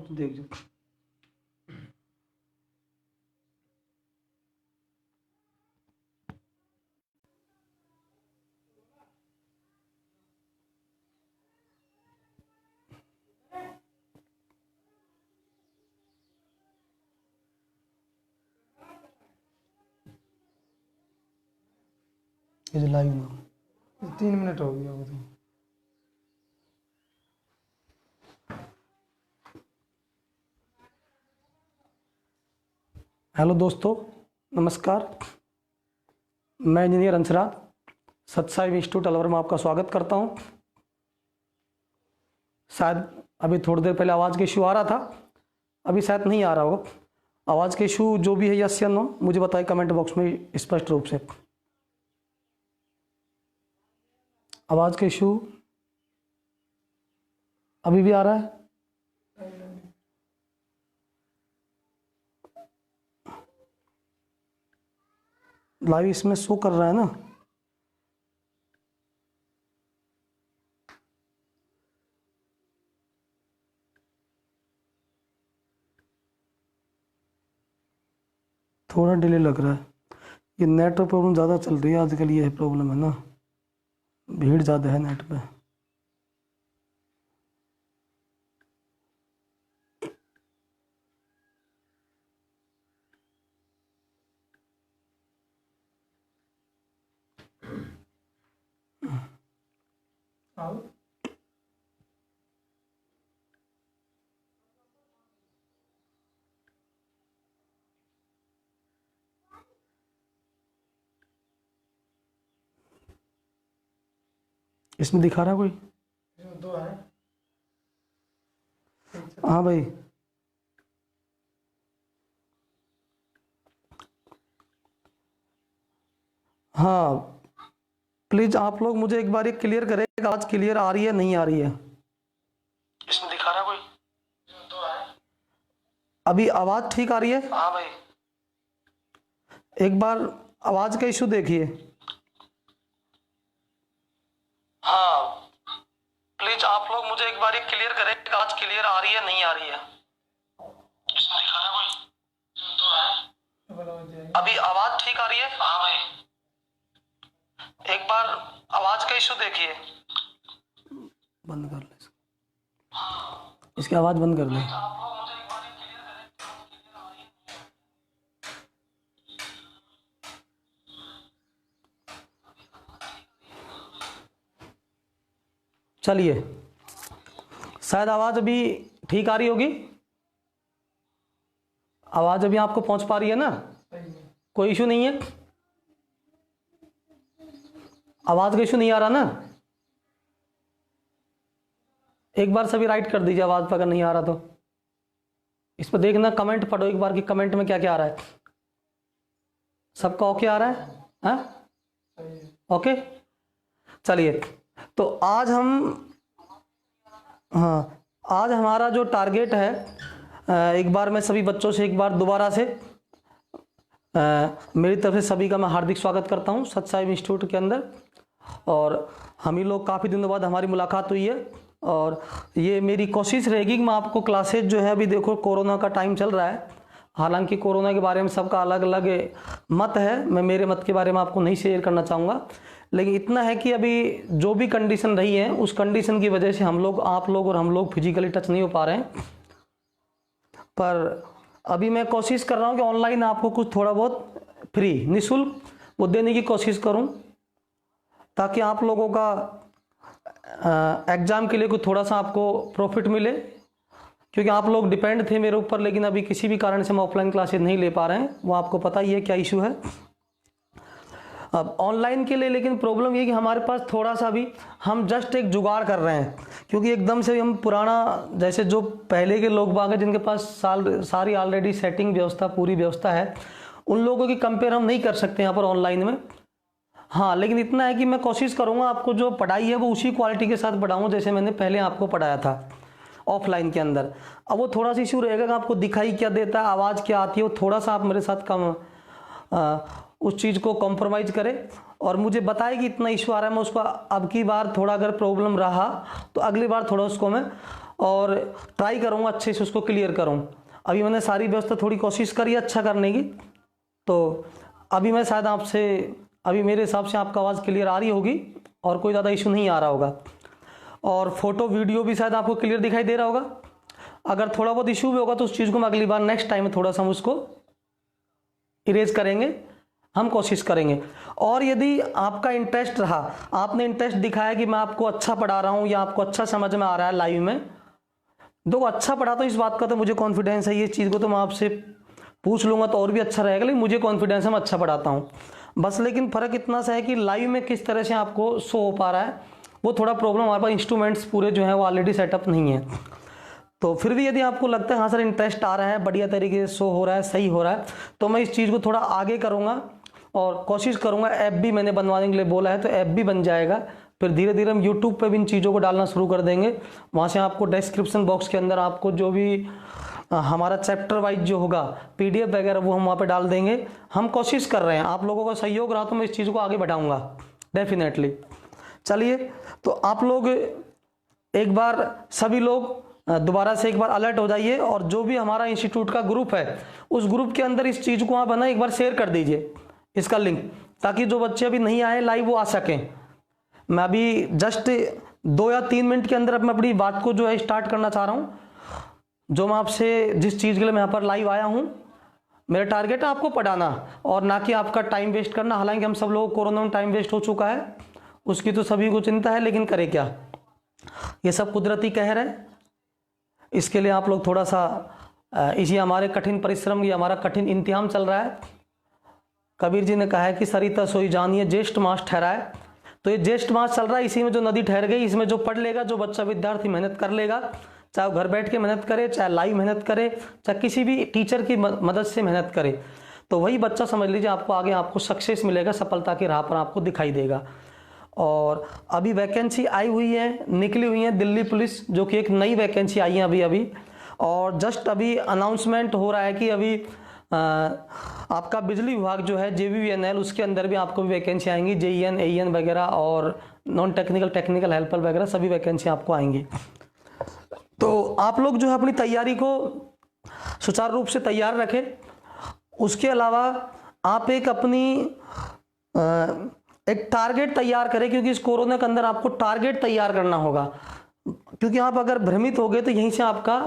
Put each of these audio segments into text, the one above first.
कुछ देख जो। इस लाइव में 3 मिनट हो गया वो तो। हेलो दोस्तों, नमस्कार। मैं इंजीनियर अंशराज सतसाई इंस्टीट्यूट अलवर में आपका स्वागत करता हूं। शायद अभी थोड़ी देर पहले आवाज़ का इशू आ रहा था, अभी शायद नहीं आ रहा हो। आवाज़ का इशू जो भी है यस या नो मुझे बताइए कमेंट बॉक्स में स्पष्ट रूप से। आवाज़ का इशू अभी भी आ रहा है? लाइव इसमें शो कर रहा है ना? थोड़ा डिले लग रहा है। ये नेटवर्क प्रॉब्लम ज़्यादा चल रही है आजकल, ये प्रॉब्लम है ना, भीड़ ज़्यादा है नेट पे। इसमें दिखा रहा है कोई? दो है। हाँ भाई, हाँ प्लीज़ आप लोग मुझे एक बार ये क्लियर करें, आवाज़ क्लियर आ रही है नहीं आ रही है? इसमें दिखा रहा है कोई? दो है। अभी आवाज़ ठीक आ रही है? हाँ भाई, एक बार आवाज़ का इशू देखिए। हाँ प्लीज आप लोग मुझे एक बार क्लियर करें, आवाज क्लियर आ रही है नहीं आ रही है? इसमें दिखा रहा है कोई? दो है। अभी आवाज ठीक आ रही है? हाँ भाई, एक बार आवाज का इशू देखिए। बंद कर ले इसकी आवाज़ बंद कर ले। आप लोग मुझे एक बार क्लियर करें, क्लियर आ रही है? चलिए, शायद आवाज़ अभी ठीक आ रही होगी। आवाज़ अभी आपको पहुंच पा रही है ना? कोई इशू नहीं है? आवाज़ का इशू नहीं आ रहा ना? एक बार सभी राइट कर दीजिए आवाज़ पर अगर नहीं आ रहा तो। इस पर देखना, कमेंट पढ़ो एक बार कि कमेंट में क्या क्या आ रहा है। सबका ओके आ रहा है? हाँ ओके। चलिए, तो आज आज हमारा जो टारगेट है, एक बार मैं सभी बच्चों से एक बार दोबारा से मेरी तरफ से सभी का मैं हार्दिक स्वागत करता हूं सतसाई इंस्टीट्यूट के अंदर। और हम ही लोग काफ़ी दिनों बाद हमारी मुलाकात हुई है, और ये मेरी कोशिश रहेगी कि मैं आपको क्लासेज जो है, अभी देखो कोरोना का टाइम चल रहा है, हालांकि कोरोना के बारे में सबका अलग अलग मत है, मैं मेरे मत के बारे में आपको नहीं शेयर करना चाहूँगा, लेकिन इतना है कि अभी जो भी कंडीशन रही है उस कंडीशन की वजह से हम लोग, आप लोग और हम लोग फिजिकली टच नहीं हो पा रहे हैं। पर अभी मैं कोशिश कर रहा हूँ कि ऑनलाइन आपको कुछ थोड़ा बहुत फ्री निःशुल्क वो देने की कोशिश करूँ, ताकि आप लोगों का एग्ज़ाम के लिए कुछ थोड़ा सा आपको प्रॉफिट मिले, क्योंकि आप लोग डिपेंड थे मेरे ऊपर, लेकिन अभी किसी भी कारण से हम ऑफलाइन क्लासेस नहीं ले पा रहे हैं, वो आपको पता ही है क्या इशू है। अब ऑनलाइन के लिए लेकिन प्रॉब्लम ये कि हमारे पास थोड़ा सा भी हम जस्ट एक जुगाड़ कर रहे हैं, क्योंकि एकदम से हम पुराना, जैसे जो पहले के लोग बाग हैं जिनके पास सारी ऑलरेडी सेटिंग व्यवस्था, पूरी व्यवस्था है, उन लोगों की कंपेयर हम नहीं कर सकते यहाँ पर ऑनलाइन में। हाँ, लेकिन इतना है कि मैं कोशिश करूँगा आपको जो पढ़ाई है वो उसी क्वालिटी के साथ पढ़ाऊँ जैसे मैंने पहले आपको पढ़ाया था ऑफलाइन के अंदर। अब वो थोड़ा सा इशू रहेगा कि आपको दिखाई क्या देता है, आवाज़ क्या आती है, वो थोड़ा सा आप मेरे साथ कम उस चीज़ को कॉम्प्रोमाइज़ करें और मुझे बताए कि इतना इशू आ रहा है। मैं उसको अब की बार थोड़ा अगर प्रॉब्लम रहा तो अगली बार थोड़ा उसको मैं और ट्राई करूँगा अच्छे से उसको क्लियर करूँ। अभी मैंने सारी व्यवस्था थोड़ी कोशिश करी अच्छा करने की, तो अभी मैं शायद आपसे, अभी मेरे हिसाब से आपका आवाज़ क्लियर आ रही होगी और कोई ज़्यादा इशू नहीं आ रहा होगा, और फोटो वीडियो भी शायद आपको क्लियर दिखाई दे रहा होगा। अगर थोड़ा बहुत इशू भी होगा तो उस चीज़ को मैं अगली बार नेक्स्ट टाइम में थोड़ा सा हम उसको इरेज करेंगे, हम कोशिश करेंगे। और यदि आपका इंटरेस्ट रहा, आपने इंटरेस्ट दिखाया कि मैं आपको अच्छा पढ़ा रहा हूँ या आपको अच्छा समझ में आ रहा है लाइव में, तो अच्छा पढ़ा तो इस बात का तो मुझे कॉन्फिडेंस है, ये चीज़ को तो मैं आपसे पूछ लूँगा तो और भी अच्छा रहेगा, लेकिन मुझे कॉन्फिडेंस है मैं अच्छा पढ़ाता हूँ बस। लेकिन फ़र्क इतना सा है कि लाइव में किस तरह से आपको शो हो पा रहा है, वो थोड़ा प्रॉब्लम, हमारे पास इंस्ट्रूमेंट्स पूरे जो हैं वो ऑलरेडी सेटअप नहीं है। तो फिर भी यदि आपको लगता है हाँ सर इंटरेस्ट आ रहा है, बढ़िया तरीके से शो हो रहा है, सही हो रहा है, तो मैं इस चीज़ को थोड़ा आगे करूँगा और कोशिश करूँगा। ऐप भी मैंने बनवाने के लिए बोला है, तो ऐप भी बन जाएगा। फिर धीरे धीरे हम यूट्यूब पे भी इन चीज़ों को डालना शुरू कर देंगे। वहाँ से आपको डिस्क्रिप्शन बॉक्स के अंदर आपको जो भी हमारा चैप्टर वाइज जो होगा PDF वगैरह वो हम वहाँ पे डाल देंगे। हम कोशिश कर रहे हैं, आप लोगों का सहयोग रहा तो मैं इस चीज़ को आगे बढ़ाऊँगा डेफिनेटली। चलिए, तो आप लोग एक बार सभी लोग दोबारा से एक बार अलर्ट हो जाइए, और जो भी हमारा इंस्टीट्यूट का ग्रुप है उस ग्रुप के अंदर इस चीज़ को आप एक बार शेयर कर दीजिए इसका लिंक, ताकि जो बच्चे अभी नहीं आए लाइव वो आ सकें। मैं अभी जस्ट 2 या 3 मिनट के अंदर मैं अपनी बात को जो है स्टार्ट करना चाह रहा हूँ। जो मैं आपसे जिस चीज़ के लिए मैं यहाँ पर लाइव आया हूँ, मेरा टारगेट है आपको पढ़ाना और ना कि आपका टाइम वेस्ट करना। हालांकि हम सब लोगों को कोरोना में टाइम वेस्ट हो चुका है, उसकी तो सभी को चिंता है, लेकिन करे क्या, ये सब कुदरती कहर है। इसके लिए आप लोग थोड़ा सा इसी हमारे कठिन परिश्रम, ये हमारा कठिन इंतजाम चल रहा है। कबीर जी ने कहा है कि सरिता सोई जानिए ज्येष्ठ मास ठहराए, तो ये ज्येष्ठ मास चल रहा है, इसी में जो नदी ठहर गई, इसमें जो पढ़ लेगा, जो बच्चा विद्यार्थी मेहनत कर लेगा, चाहे वो घर बैठ के मेहनत करे, चाहे लाइव मेहनत करे, चाहे किसी भी टीचर की मदद से मेहनत करे, तो वही बच्चा समझ लीजिए आपको आगे आपको सक्सेस मिलेगा, सफलता की राह पर आपको दिखाई देगा। और अभी वैकेंसी आई हुई है, निकली हुई है दिल्ली पुलिस, जो कि एक नई वैकेंसी आई है अभी, और जस्ट अभी अनाउंसमेंट हो रहा है कि अभी आपका बिजली विभाग जो है JVVNL, उसके अंदर भी आपको भी वैकेंसी आएंगी, JEN AEN वगैरह और नॉन टेक्निकल टेक्निकल हेल्पर वगैरह सभी वैकेंसी आपको आएंगी। तो आप लोग जो है अपनी तैयारी को सुचारू रूप से तैयार रखें। उसके अलावा आप एक अपनी एक टारगेट तैयार करें, क्योंकि इस कोरोना के अंदर आपको टारगेट तैयार करना होगा, क्योंकि आप अगर भ्रमित हो गए तो यहीं से आपका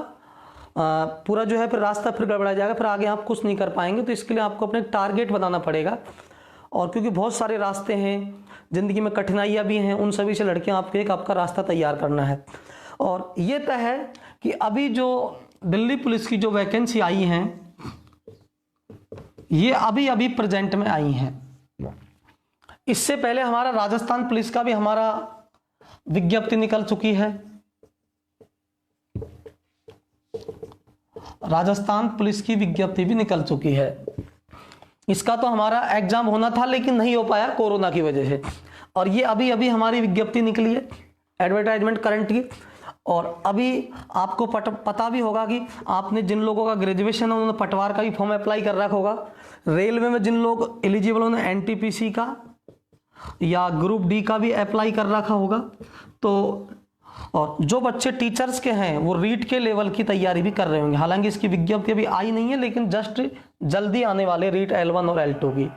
पूरा जो है फिर रास्ता फिर गड़बड़ा जाएगा, फिर आगे आप कुछ नहीं कर पाएंगे। तो इसके लिए आपको अपने टारगेट बनाना पड़ेगा, और क्योंकि बहुत सारे रास्ते हैं, ज़िंदगी में कठिनाइयाँ भी हैं, उन सभी से लड़के आपको एक आपका रास्ता तैयार करना है। और ये तय है कि अभी जो दिल्ली पुलिस की जो वैकेंसी आई हैं, ये अभी अभी प्रेजेंट में आई हैं। इससे पहले हमारा राजस्थान पुलिस का भी हमारा विज्ञप्ति निकल चुकी है। राजस्थान पुलिस की विज्ञप्ति भी निकल चुकी है। इसका तो हमारा एग्जाम होना था, लेकिन नहीं हो पाया कोरोना की वजह से, और ये अभी अभी हमारी विज्ञप्ति निकली है, एडवर्टाइजमेंट करंट की। और अभी आपको पता भी होगा कि आपने जिन लोगों का ग्रेजुएशन है उन्होंने पटवार का भी फॉर्म अप्लाई कर रखा होगा। रेलवे में जिन लोग एलिजिबल उन्होंने NTPC का या ग्रुप D का भी अप्लाई कर रखा होगा। तो और जो बच्चे टीचर्स के हैं वो रीट के लेवल की तैयारी भी कर रहे होंगे। हालांकि इसकी विज्ञप्ति अभी आई नहीं है, लेकिन जस्ट जल्दी आने वाले रीट L1 और L2 की।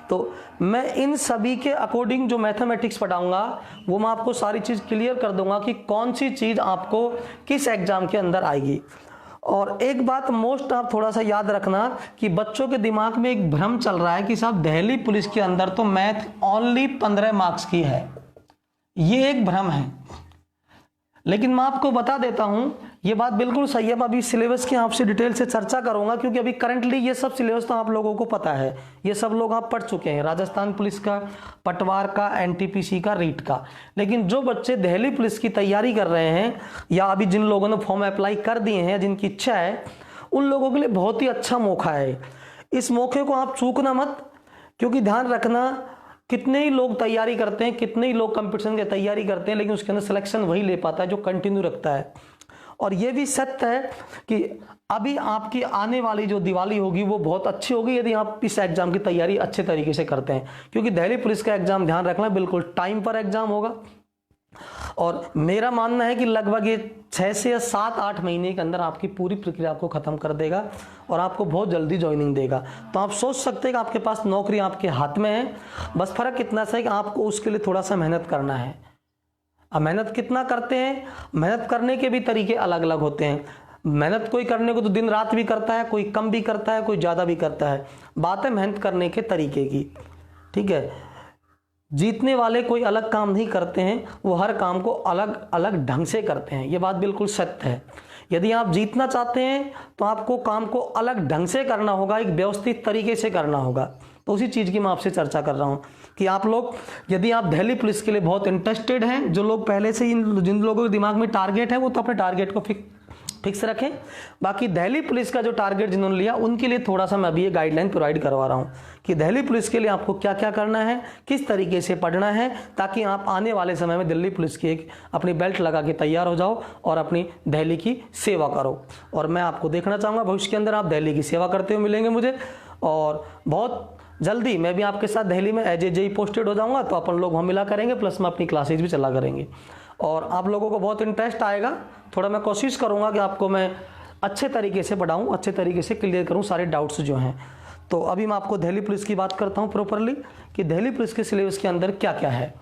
तो मैं इन सभी के अकॉर्डिंग जो मैथमेटिक्स पढ़ाऊंगा वो मैं आपको सारी चीज़ क्लियर कर दूंगा कि कौन सी चीज़ आपको किस एग्जाम के अंदर आएगी। और एक बात मोस्ट आप थोड़ा सा याद रखना कि बच्चों के दिमाग में एक भ्रम चल रहा है कि साहब दिल्ली पुलिस के अंदर तो मैथ ओनली 15 मार्क्स की है। ये एक भ्रम है, लेकिन मैं आपको बता देता हूं ये बात बिल्कुल सही है। मैं अभी सिलेबस की आपसे डिटेल से चर्चा करूंगा, क्योंकि अभी करंटली ये सब सिलेबस तो आप लोगों को पता है, ये सब लोग आप पढ़ चुके हैं, राजस्थान पुलिस का, पटवार का, NTPC का, रीट का। लेकिन जो बच्चे दिल्ली पुलिस की तैयारी कर रहे हैं या अभी जिन लोगों ने फॉर्म अप्लाई कर दिए हैं, जिनकी इच्छा है, उन लोगों के लिए बहुत ही अच्छा मौका है। इस मौके को आप चूकना मत, क्योंकि ध्यान रखना कितने ही लोग तैयारी करते हैं, कितने ही लोग कंपटीशन की तैयारी करते हैं, लेकिन उसके अंदर सिलेक्शन वही ले पाता है जो कंटिन्यू रखता है। और ये भी सत्य है कि अभी आपकी आने वाली जो दिवाली होगी वो बहुत अच्छी होगी यदि आप इस एग्जाम की तैयारी अच्छे तरीके से करते हैं, क्योंकि दिल्ली पुलिस का एग्जाम ध्यान रखना बिल्कुल टाइम पर एग्जाम होगा। और मेरा मानना है कि लगभग ये 6 से या 7-8 महीने के अंदर आपकी पूरी प्रक्रिया को ख़त्म कर देगा और आपको बहुत जल्दी ज्वाइनिंग देगा। तो आप सोच सकते हैं कि आपके पास नौकरी आपके हाथ में है, बस फ़र्क इतना सा है कि आपको उसके लिए थोड़ा सा मेहनत करना है। अब मेहनत कितना करते हैं, मेहनत करने के भी तरीके अलग अलग होते हैं। मेहनत कोई करने को तो दिन रात भी करता है, कोई कम भी करता है, कोई ज़्यादा भी करता है। बात है मेहनत करने के तरीके की, ठीक है। जीतने वाले कोई अलग काम नहीं करते हैं, वो हर काम को अलग अलग ढंग से करते हैं, ये बात बिल्कुल सत्य है। यदि आप जीतना चाहते हैं तो आपको काम को अलग ढंग से करना होगा, एक व्यवस्थित तरीके से करना होगा। तो उसी चीज़ की मैं आपसे चर्चा कर रहा हूँ कि आप लोग, यदि आप दिल्ली पुलिस के लिए बहुत इंटरेस्टेड हैं, जो लोग पहले से जिन लोगों के दिमाग में टारगेट है वो तो अपने टारगेट को फिक्स रखें। बाकी दिल्ली पुलिस का जो टारगेट जिन्होंने लिया उनके लिए थोड़ा सा मैं अभी ये गाइडलाइन प्रोवाइड करवा रहा हूँ कि दिल्ली पुलिस के लिए आपको क्या क्या करना है, किस तरीके से पढ़ना है, ताकि आप आने वाले समय में दिल्ली पुलिस की एक अपनी बेल्ट लगा के तैयार हो जाओ और अपनी दिल्ली की सेवा करो। और मैं आपको देखना चाहूँगा भविष्य के अंदर आप दिल्ली की सेवा करते हुए मिलेंगे मुझे, और बहुत जल्दी मैं भी आपके साथ दिल्ली में एज ए जेई पोस्टेड हो जाऊँगा, तो अपन लोग वहाँ मिला करेंगे, प्लस में अपनी क्लासेज भी चला करेंगे और आप लोगों को बहुत इंटरेस्ट आएगा। थोड़ा मैं कोशिश करूँगा कि आपको मैं अच्छे तरीके से पढ़ाऊँ, अच्छे तरीके से क्लियर करूँ सारे डाउट्स जो हैं। तो अभी मैं आपको दिल्ली पुलिस की बात करता हूँ प्रॉपरली कि दिल्ली पुलिस के सिलेबस के अंदर क्या क्या है।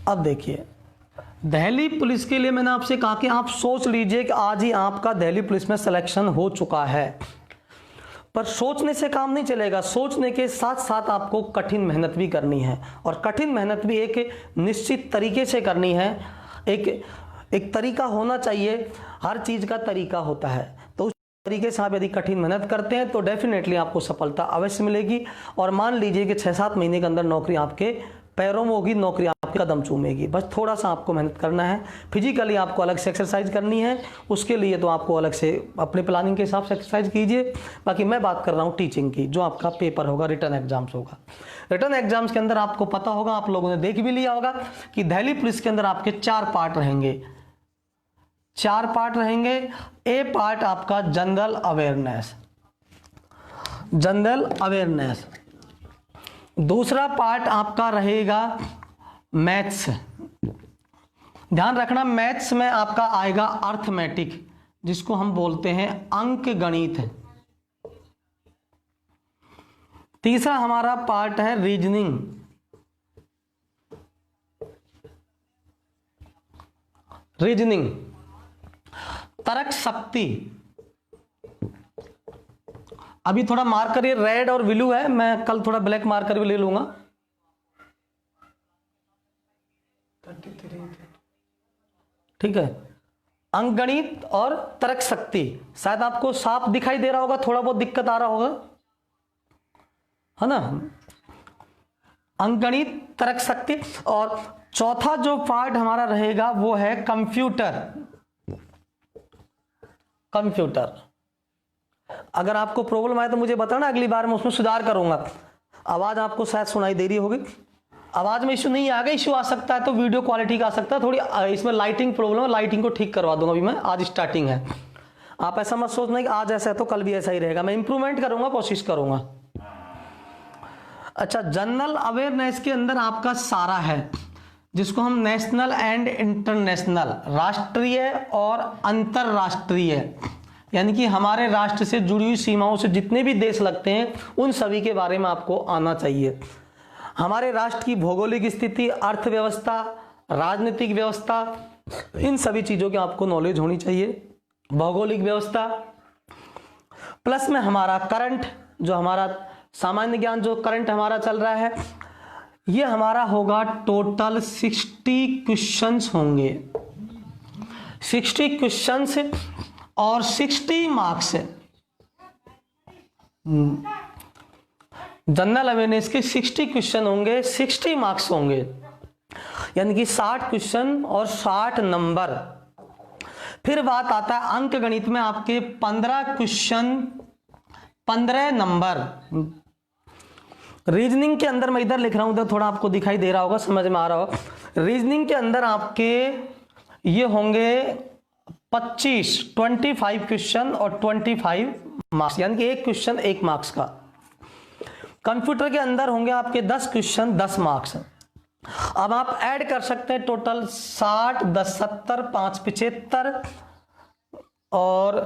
अब देखिए, दिल्ली पुलिस के लिए मैंने आपसे कहा कि आप सोच लीजिए कि आज ही आपका दिल्ली पुलिस में सिलेक्शन हो चुका है, पर सोचने से काम नहीं चलेगा। सोचने के साथ साथ आपको कठिन मेहनत भी करनी है, और कठिन मेहनत भी एक निश्चित तरीके से करनी है। एक तरीका होना चाहिए, हर चीज़ का तरीका होता है। तो उस तरीके से आप यदि कठिन मेहनत करते हैं तो डेफिनेटली आपको सफलता अवश्य मिलेगी। और मान लीजिए कि 6-7 महीने के अंदर नौकरी आपके पैरों में होगी, नौकरी आपके कदम चूमेगी। बस थोड़ा सा आपको मेहनत करना है, फिजिकली आपको अलग से एक्सरसाइज करनी है, उसके लिए तो आपको अलग से अपने प्लानिंग के हिसाब से एक्सरसाइज कीजिए। बाकी मैं बात कर रहा हूँ टीचिंग की, जो आपका पेपर होगा, रिटर्न एग्जाम्स होगा। रिटर्न एग्जाम्स के अंदर आपको पता होगा, आप लोगों ने देख भी लिया होगा कि दिल्ली पुलिस के अंदर आपके 4 पार्ट रहेंगे। 4 पार्ट रहेंगे। ए पार्ट आपका जनरल अवेयरनेस, दूसरा पार्ट आपका रहेगा मैथ्स। ध्यान रखना, मैथ्स में आपका आएगा अर्थमेटिक, जिसको हम बोलते हैं अंक गणित। तीसरा हमारा पार्ट है रीजनिंग। तर्क शक्ति। अभी थोड़ा मार्कर ये रेड और ब्लू है, मैं कल थोड़ा ब्लैक मार्कर भी ले लूंगा। 33 ठीक है। अंकगणित और तर्क शक्ति, शायद आपको साफ दिखाई दे रहा होगा, थोड़ा बहुत दिक्कत आ रहा होगा, है ना। अंकगणित, तर्क शक्ति। और चौथा जो पार्ट हमारा रहेगा वो है कंप्यूटर। अगर आपको प्रॉब्लम आए तो मुझे बताना, अगली बार मैं उसमें सुधार करूंगा। आवाज आपको शायद सुनाई दे रही होगी, आवाज में इशू नहीं आएगा, इशू आ सकता है तो वीडियो क्वालिटी का आ सकता है, थोड़ी इसमें लाइटिंग प्रॉब्लम है, लाइटिंग को ठीक करवा दूंगा। अभी मैं आज स्टार्टिंग है, आप ऐसा मत सोचना कि आज ऐसा है तो कल भी ऐसा ही रहेगा, मैं इंप्रूवमेंट करूंगा, कोशिश करूंगा। अच्छा, जनरल अवेयरनेस के अंदर आपका सारा है, जिसको हम नेशनल एंड इंटरनेशनल, राष्ट्रीय और अंतरराष्ट्रीय, यानी कि हमारे राष्ट्र से जुड़ी हुई सीमाओं से जितने भी देश लगते हैं उन सभी के बारे में आपको आना चाहिए। हमारे राष्ट्र की भौगोलिक स्थिति, अर्थव्यवस्था, राजनीतिक व्यवस्था, इन सभी चीजों की आपको नॉलेज होनी चाहिए। भौगोलिक व्यवस्था प्लस में हमारा करंट, जो हमारा सामान्य ज्ञान, जो करंट हमारा चल रहा है, ये हमारा होगा टोटल 60 क्वेश्चंस होंगे। 60 क्वेश्चंस और 60 मार्क्स। जनरल अवेयरनेस के 60 क्वेश्चन होंगे, 60 मार्क्स होंगे, यानी कि 60 क्वेश्चन और 60 नंबर। फिर बात आता है अंक गणित में, आपके 15 क्वेश्चन 15 नंबर। रीजनिंग के अंदर मैं इधर लिख रहा हूं, तो थोड़ा आपको दिखाई दे रहा होगा, समझ में आ रहा होगा। रीजनिंग के अंदर आपके ये होंगे 25 क्वेश्चन और 25 मार्क्स, यानी कि एक क्वेश्चन 1 मार्क्स का। कंप्यूटर के अंदर होंगे आपके 10 क्वेश्चन 10 मार्क्स। अब आप ऐड कर सकते हैं टोटल 60, 10 70, 5 75 और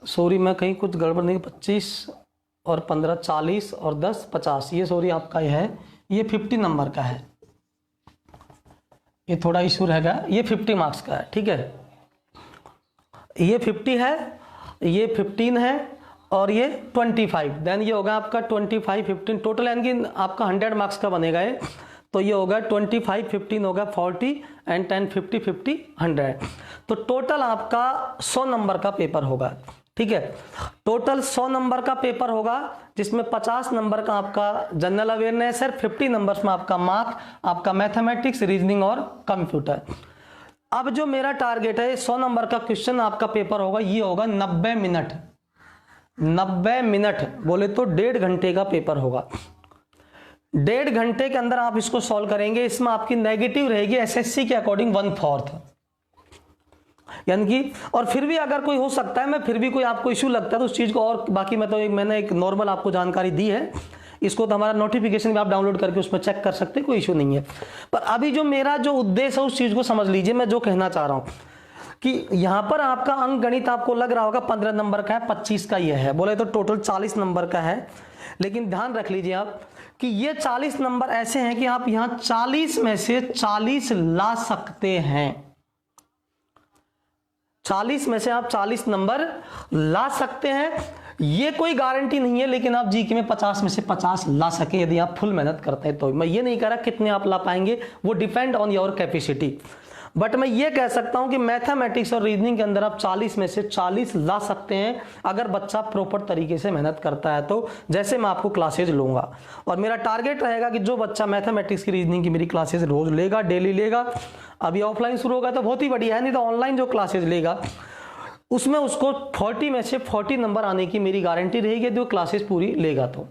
सॉरी मैं कहीं कुछ गड़बड़ नहीं, 25 और 15 40 और 10 50, ये सॉरी आपका है, ये 50 नंबर का है, ये थोड़ा इशू रहेगा, ये 50 मार्क्स का है, ठीक है। ये 50 है, ये 15 है और ये 25, देन ये होगा आपका 25 15 टोटल, यानी कि आपका 100 मार्क्स का बनेगा ये। तो ये होगा 25 15 होगा 40 एंड 10 50 50 100, तो टोटल आपका 100 नंबर का पेपर होगा, ठीक है। टोटल 100 नंबर का पेपर होगा, जिसमें 50 नंबर का आपका जनरल अवेयरनेस है, 50 नंबर्स में आपका मार्क आपका मैथमेटिक्स, रीजनिंग और कंप्यूटर। अब जो मेरा टारगेट है 100 नंबर का क्वेश्चन आपका पेपर होगा, ये होगा 90 मिनट, 90 मिनट बोले तो 1.5 घंटे का पेपर होगा। 1.5 घंटे के अंदर आप इसको सॉल्व करेंगे। इसमें आपकी नेगेटिव रहेगी एसएससी के अकॉर्डिंग 1/4, यानी कि, और फिर भी अगर कोई हो सकता है, मैं फिर भी कोई आपको इशू लगता है तो उस चीज को, और बाकी मैं तो मैंने एक नॉर्मल आपको जानकारी दी है, इसको तो हमारा नोटिफिकेशन भी आप डाउनलोड करके उसमें चेक कर सकते हैं, कोई इशू नहीं है। पर अभी जो मेरा जो उद्देश्य है उस चीज को समझ लीजिए। मैं जो कहना चाह रहा हूं कि यहां पर आपका अंक गणित आपको लग रहा होगा 15 नंबर का है, 25 का ये है, बोले तो टोटल 40 नंबर का है। लेकिन ध्यान रख लीजिए आप कि ये 40 नंबर ऐसे हैं कि आप यहां 40 में से 40 ला सकते हैं, 40 में से आप 40 नंबर ला सकते हैं। ये कोई गारंटी नहीं है, लेकिन आप जीके में 50 में से 50 ला सके यदि आप फुल मेहनत करते हैं तो। मैं ये नहीं कह रहा कितने आप ला पाएंगे, वो depend on your capacity, but मैं ये कह सकता हूं कि मैथमेटिक्स और रीजनिंग के अंदर आप 40 में से 40 ला सकते हैं, अगर बच्चा प्रॉपर तरीके से मेहनत करता है तो। जैसे मैं आपको क्लासेज लूंगा और मेरा टारगेट रहेगा कि जो बच्चा मैथमेटिक्स की, रीजनिंग की मेरी क्लासेज रोज लेगा, डेली लेगा, अभी ऑफलाइन शुरू होगा तो बहुत ही बढ़िया है, नहीं तो ऑनलाइन जो क्लासेज लेगा उसमें उसको 40 में से 40 नंबर आने की मेरी गारंटी रहेगी, जो क्लासेस पूरी लेगा तो।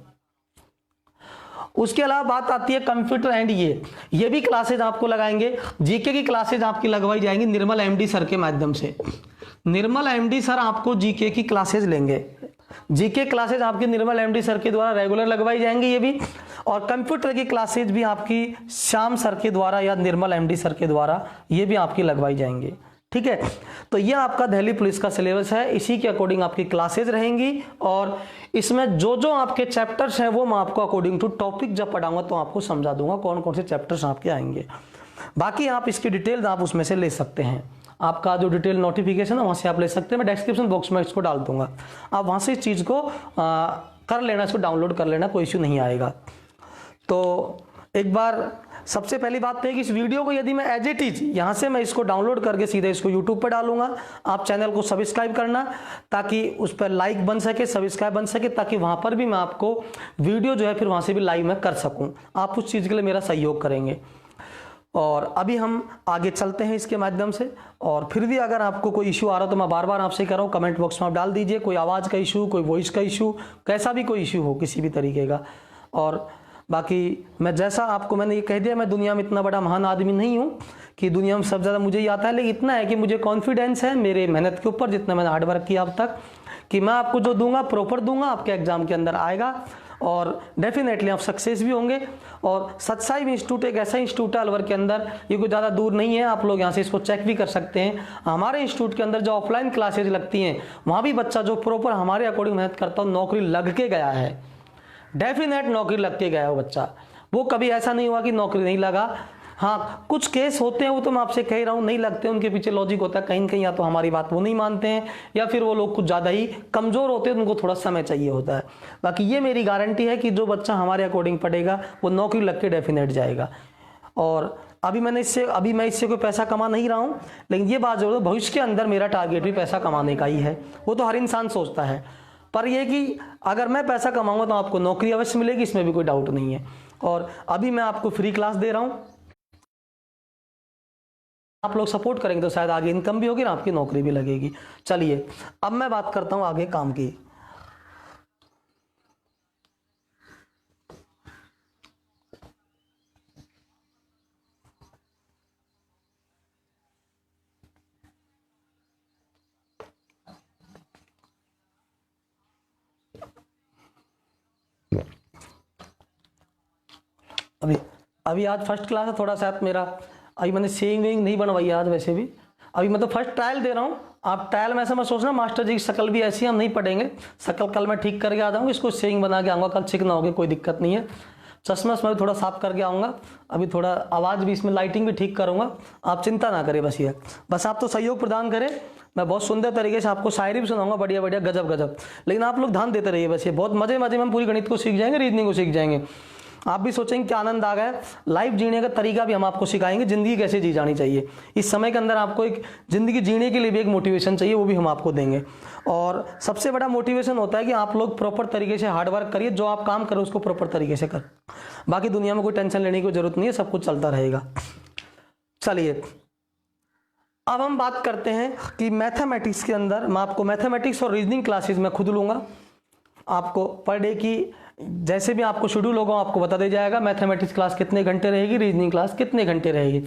उसके अलावा बात आती है कंप्यूटर एंड ये भी क्लासेज आपको लगाएंगे। जीके की क्लासेज आपकी लगवाई जाएंगी निर्मल एमडी सर के माध्यम से। निर्मल एमडी सर आपको जीके की क्लासेज लेंगे, जीके क्लासेज आपकी निर्मल एमडी सर के द्वारा रेगुलर लगवाई जाएंगी ये भी, और कंप्यूटर की क्लासेज भी आपकी श्याम सर के द्वारा या निर्मल एमडी सर के द्वारा ये भी आपकी लगवाई जाएंगी, ठीक है। तो ये आपका दिल्ली पुलिस का सिलेबस है, इसी के अकॉर्डिंग आपकी क्लासेज रहेंगी, और इसमें जो जो आपके चैप्टर्स हैं वो मैं आपको अकॉर्डिंग टू टॉपिक जब पढ़ाऊंगा तो आपको समझा दूंगा कौन कौन से चैप्टर्स आपके आएंगे। बाकी आप इसकी डिटेल आप उसमें से ले सकते हैं, आपका जो डिटेल नोटिफिकेशन है वहां से आप ले सकते हैं। मैं डिस्क्रिप्शन बॉक्स में इसको डाल दूंगा, आप वहां से इस चीज को कर लेना, इसको डाउनलोड कर लेना, कोई इश्यू नहीं आएगा। तो एक बार सबसे पहली बात तो है कि इस वीडियो को यदि मैं एज इट इज यहां से मैं इसको डाउनलोड करके सीधे इसको यूट्यूब पर डालूंगा, आप चैनल को सब्सक्राइब करना ताकि उस पर लाइक बन सके, सब्सक्राइब बन सके, ताकि वहां पर भी मैं आपको वीडियो जो है फिर वहां से भी लाइव में कर सकूं। आप उस चीज के लिए मेरा सहयोग करेंगे। और अभी हम आगे चलते हैं इसके माध्यम से, और फिर भी अगर आपको कोई इशू आ रहा हो तो मैं बार बार आपसे कह रहा हूँ कमेंट बॉक्स में आप डाल दीजिए, कोई आवाज का इशू, कोई वॉइस का इशू, कैसा भी कोई इशू हो किसी भी तरीके का। और बाकी मैं जैसा आपको मैंने ये कह दिया, मैं दुनिया में इतना बड़ा महान आदमी नहीं हूँ कि दुनिया में सब ज़्यादा मुझे ही आता है, लेकिन इतना है कि मुझे कॉन्फिडेंस है मेरे मेहनत के ऊपर, जितना मैंने हार्डवर्क किया अब तक, कि मैं आपको जो दूंगा प्रॉपर दूंगा, आपके एग्जाम के अंदर आएगा और डेफिनेटली आप सक्सेस भी होंगे। और सत्साई इंस्टीट्यूट एक ऐसा इंस्टीट्यूट है अलवर के अंदर, ये कोई ज़्यादा दूर नहीं है, आप लोग यहाँ से इसको चेक भी कर सकते हैं। हमारे इंस्टीट्यूट के अंदर जो ऑफलाइन क्लासेज लगती हैं वहाँ भी बच्चा जो प्रॉपर हमारे अकॉर्डिंग मेहनत करता हो नौकरी लग के गया है, डेफिनेट नौकरी लग के गया हो बच्चा, वो कभी ऐसा नहीं हुआ कि नौकरी नहीं लगा। हाँ कुछ केस होते हैं वो तो मैं आपसे कह रहा हूँ नहीं लगते, उनके पीछे लॉजिक होता है कहीं कहीं, या तो हमारी बात वो नहीं मानते हैं या फिर वो लोग कुछ ज़्यादा ही कमज़ोर होते हैं, उनको थोड़ा समय चाहिए होता है। बाकी ये मेरी गारंटी है कि जो बच्चा हमारे अकॉर्डिंग पढ़ेगा वो नौकरी लग के डेफिनेट जाएगा। और अभी मैं इससे कोई पैसा कमा नहीं रहा हूँ, लेकिन ये बात जरूर भविष्य के अंदर मेरा टारगेट भी पैसा कमाने का ही है, वो तो हर इंसान सोचता है। पर यह कि अगर मैं पैसा कमाऊंगा तो आपको नौकरी अवश्य मिलेगी, इसमें भी कोई डाउट नहीं है। और अभी मैं आपको फ्री क्लास दे रहा हूं, आप लोग सपोर्ट करेंगे तो शायद आगे इनकम भी होगी ना, आपकी नौकरी भी लगेगी। चलिए अब मैं बात करता हूं आगे काम की। अभी अभी आज फर्स्ट क्लास है, थोड़ा सा मेरा अभी मैंने सेइंग वेइंग नहीं बनवाई है आज, वैसे भी अभी मैं तो फर्स्ट ट्रायल दे रहा हूँ। आप ट्रायल में ऐसा मत सोचना मास्टर जी की शक्ल भी ऐसी हम नहीं पढ़ेंगे, शक्ल कल मैं ठीक करके आ जाऊँगा, इसको सेइंग बना के आऊँगा, कल चिक ना होगी, कोई दिक्कत नहीं है। चश्मा मैं भी थोड़ा साफ करके आऊँगा, अभी थोड़ा आवाज़ भी इसमें लाइटिंग भी ठीक करूँगा, आप चिंता ना करें। बस ये बस आप तो सहयोग प्रदान करें, मैं बहुत सुंदर तरीके से आपको शायरी भी सुनाऊंगा, बढ़िया बढ़िया गजब गजब, लेकिन आप लोग ध्यान देते रहिए। बस ये बहुत मजे मजे में हम पूरी गणित को सीख जाएंगे, रीजनिंग को सीख जाएंगे, आप भी सोचेंगे कि आनंद आ गया। लाइफ जीने का तरीका भी हम आपको सिखाएंगे, जिंदगी कैसे जी जानी चाहिए। इस समय के अंदर आपको एक जिंदगी जीने के लिए भी एक मोटिवेशन चाहिए, वो भी हम आपको देंगे। और सबसे बड़ा मोटिवेशन होता है कि आप लोग प्रॉपर तरीके से हार्डवर्क करिए, जो आप काम करें उसको प्रॉपर तरीके से कर, बाकी दुनिया में कोई टेंशन लेने की जरूरत नहीं है, सब कुछ चलता रहेगा। चलिए अब हम बात करते हैं कि मैथमेटिक्स के अंदर मैं आपको मैथमेटिक्स और रीजनिंग क्लासेस मैं खुद लूंगा। आपको पर डे की जैसे भी आपको शेड्यूल होगा आपको बता दिया जाएगा, मैथमेटिक्स क्लास कितने घंटे रहेगी, रीजनिंग क्लास कितने घंटे रहेगी।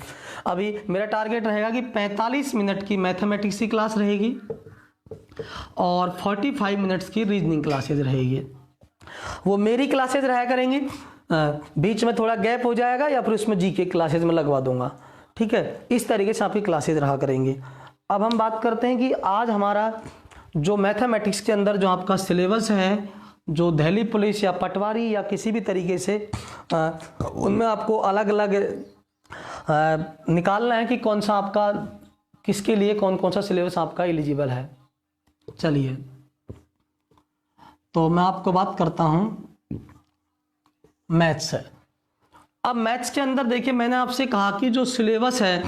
अभी मेरा टारगेट रहेगा कि 45 मिनट की मैथमेटिक्स की क्लास रहेगी और 45 मिनट्स की रीजनिंग क्लासेज रहेगी। वो मेरी क्लासेज रहा करेंगी, बीच में थोड़ा गैप हो जाएगा या फिर उसमें जीके क्लासेज में लगवा दूंगा, ठीक है। इस तरीके से आपकी क्लासेज रहा करेंगी। अब हम बात करते हैं कि आज हमारा जो मैथमेटिक्स के अंदर जो आपका सिलेबस है, जो दिल्ली पुलिस या पटवारी या किसी भी तरीके से उनमें आपको अलग अलग निकालना है कि कौन सा आपका किसके लिए कौन कौन सा सिलेबस आपका एलिजिबल है। चलिए तो मैं आपको बात करता हूं मैथ्स है। अब मैथ्स के अंदर देखिए, मैंने आपसे कहा कि जो सिलेबस है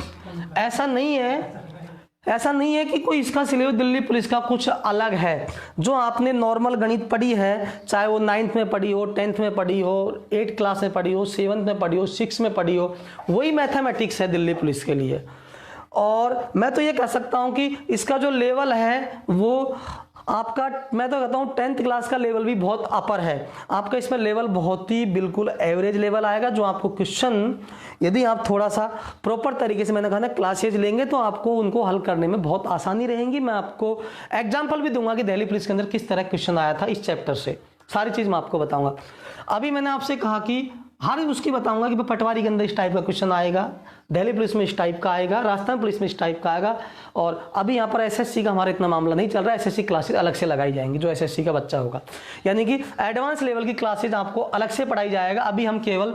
ऐसा नहीं है कि कोई इसका सिलेबस दिल्ली पुलिस का कुछ अलग है। जो आपने नॉर्मल गणित पढ़ी है, चाहे वो 9th में पढ़ी हो, 10th में पढ़ी हो, 8th क्लास में पढ़ी हो, 7th में पढ़ी हो, 6th में पढ़ी हो, वही मैथमेटिक्स है दिल्ली पुलिस के लिए। और मैं तो ये कह सकता हूं कि इसका जो लेवल है वो आपका, मैं तो कहता हूं 10th क्लास का लेवल भी बहुत अपर है। आपका इसमें लेवल बहुत ही बिल्कुल एवरेज लेवल आएगा, जो आपको क्वेश्चन यदि आप थोड़ा सा प्रॉपर तरीके से, मैंने कहा ना, क्लासेज लेंगे तो आपको उनको हल करने में बहुत आसानी रहेगी। मैं आपको एग्जाम्पल भी दूंगा कि दिल्ली पुलिस के अंदर किस तरह क्वेश्चन आया था इस चैप्टर से, सारी चीज मैं आपको बताऊंगा। अभी मैंने आपसे कहा कि हर उसकी बताऊंगा कि पटवारी के अंदर इस टाइप का क्वेश्चन आएगा, दिल्ली पुलिस में इस टाइप का आएगा, राजस्थान पुलिस में इस टाइप का आएगा। और अभी यहाँ पर एसएससी का हमारा इतना मामला नहीं चल रहा है, एसएससी क्लासेस अलग से लगाई जाएंगी जो एसएससी का बच्चा होगा, यानी कि एडवांस लेवल की क्लासेज आपको अलग से पढ़ाई जाएगा। अभी हम केवल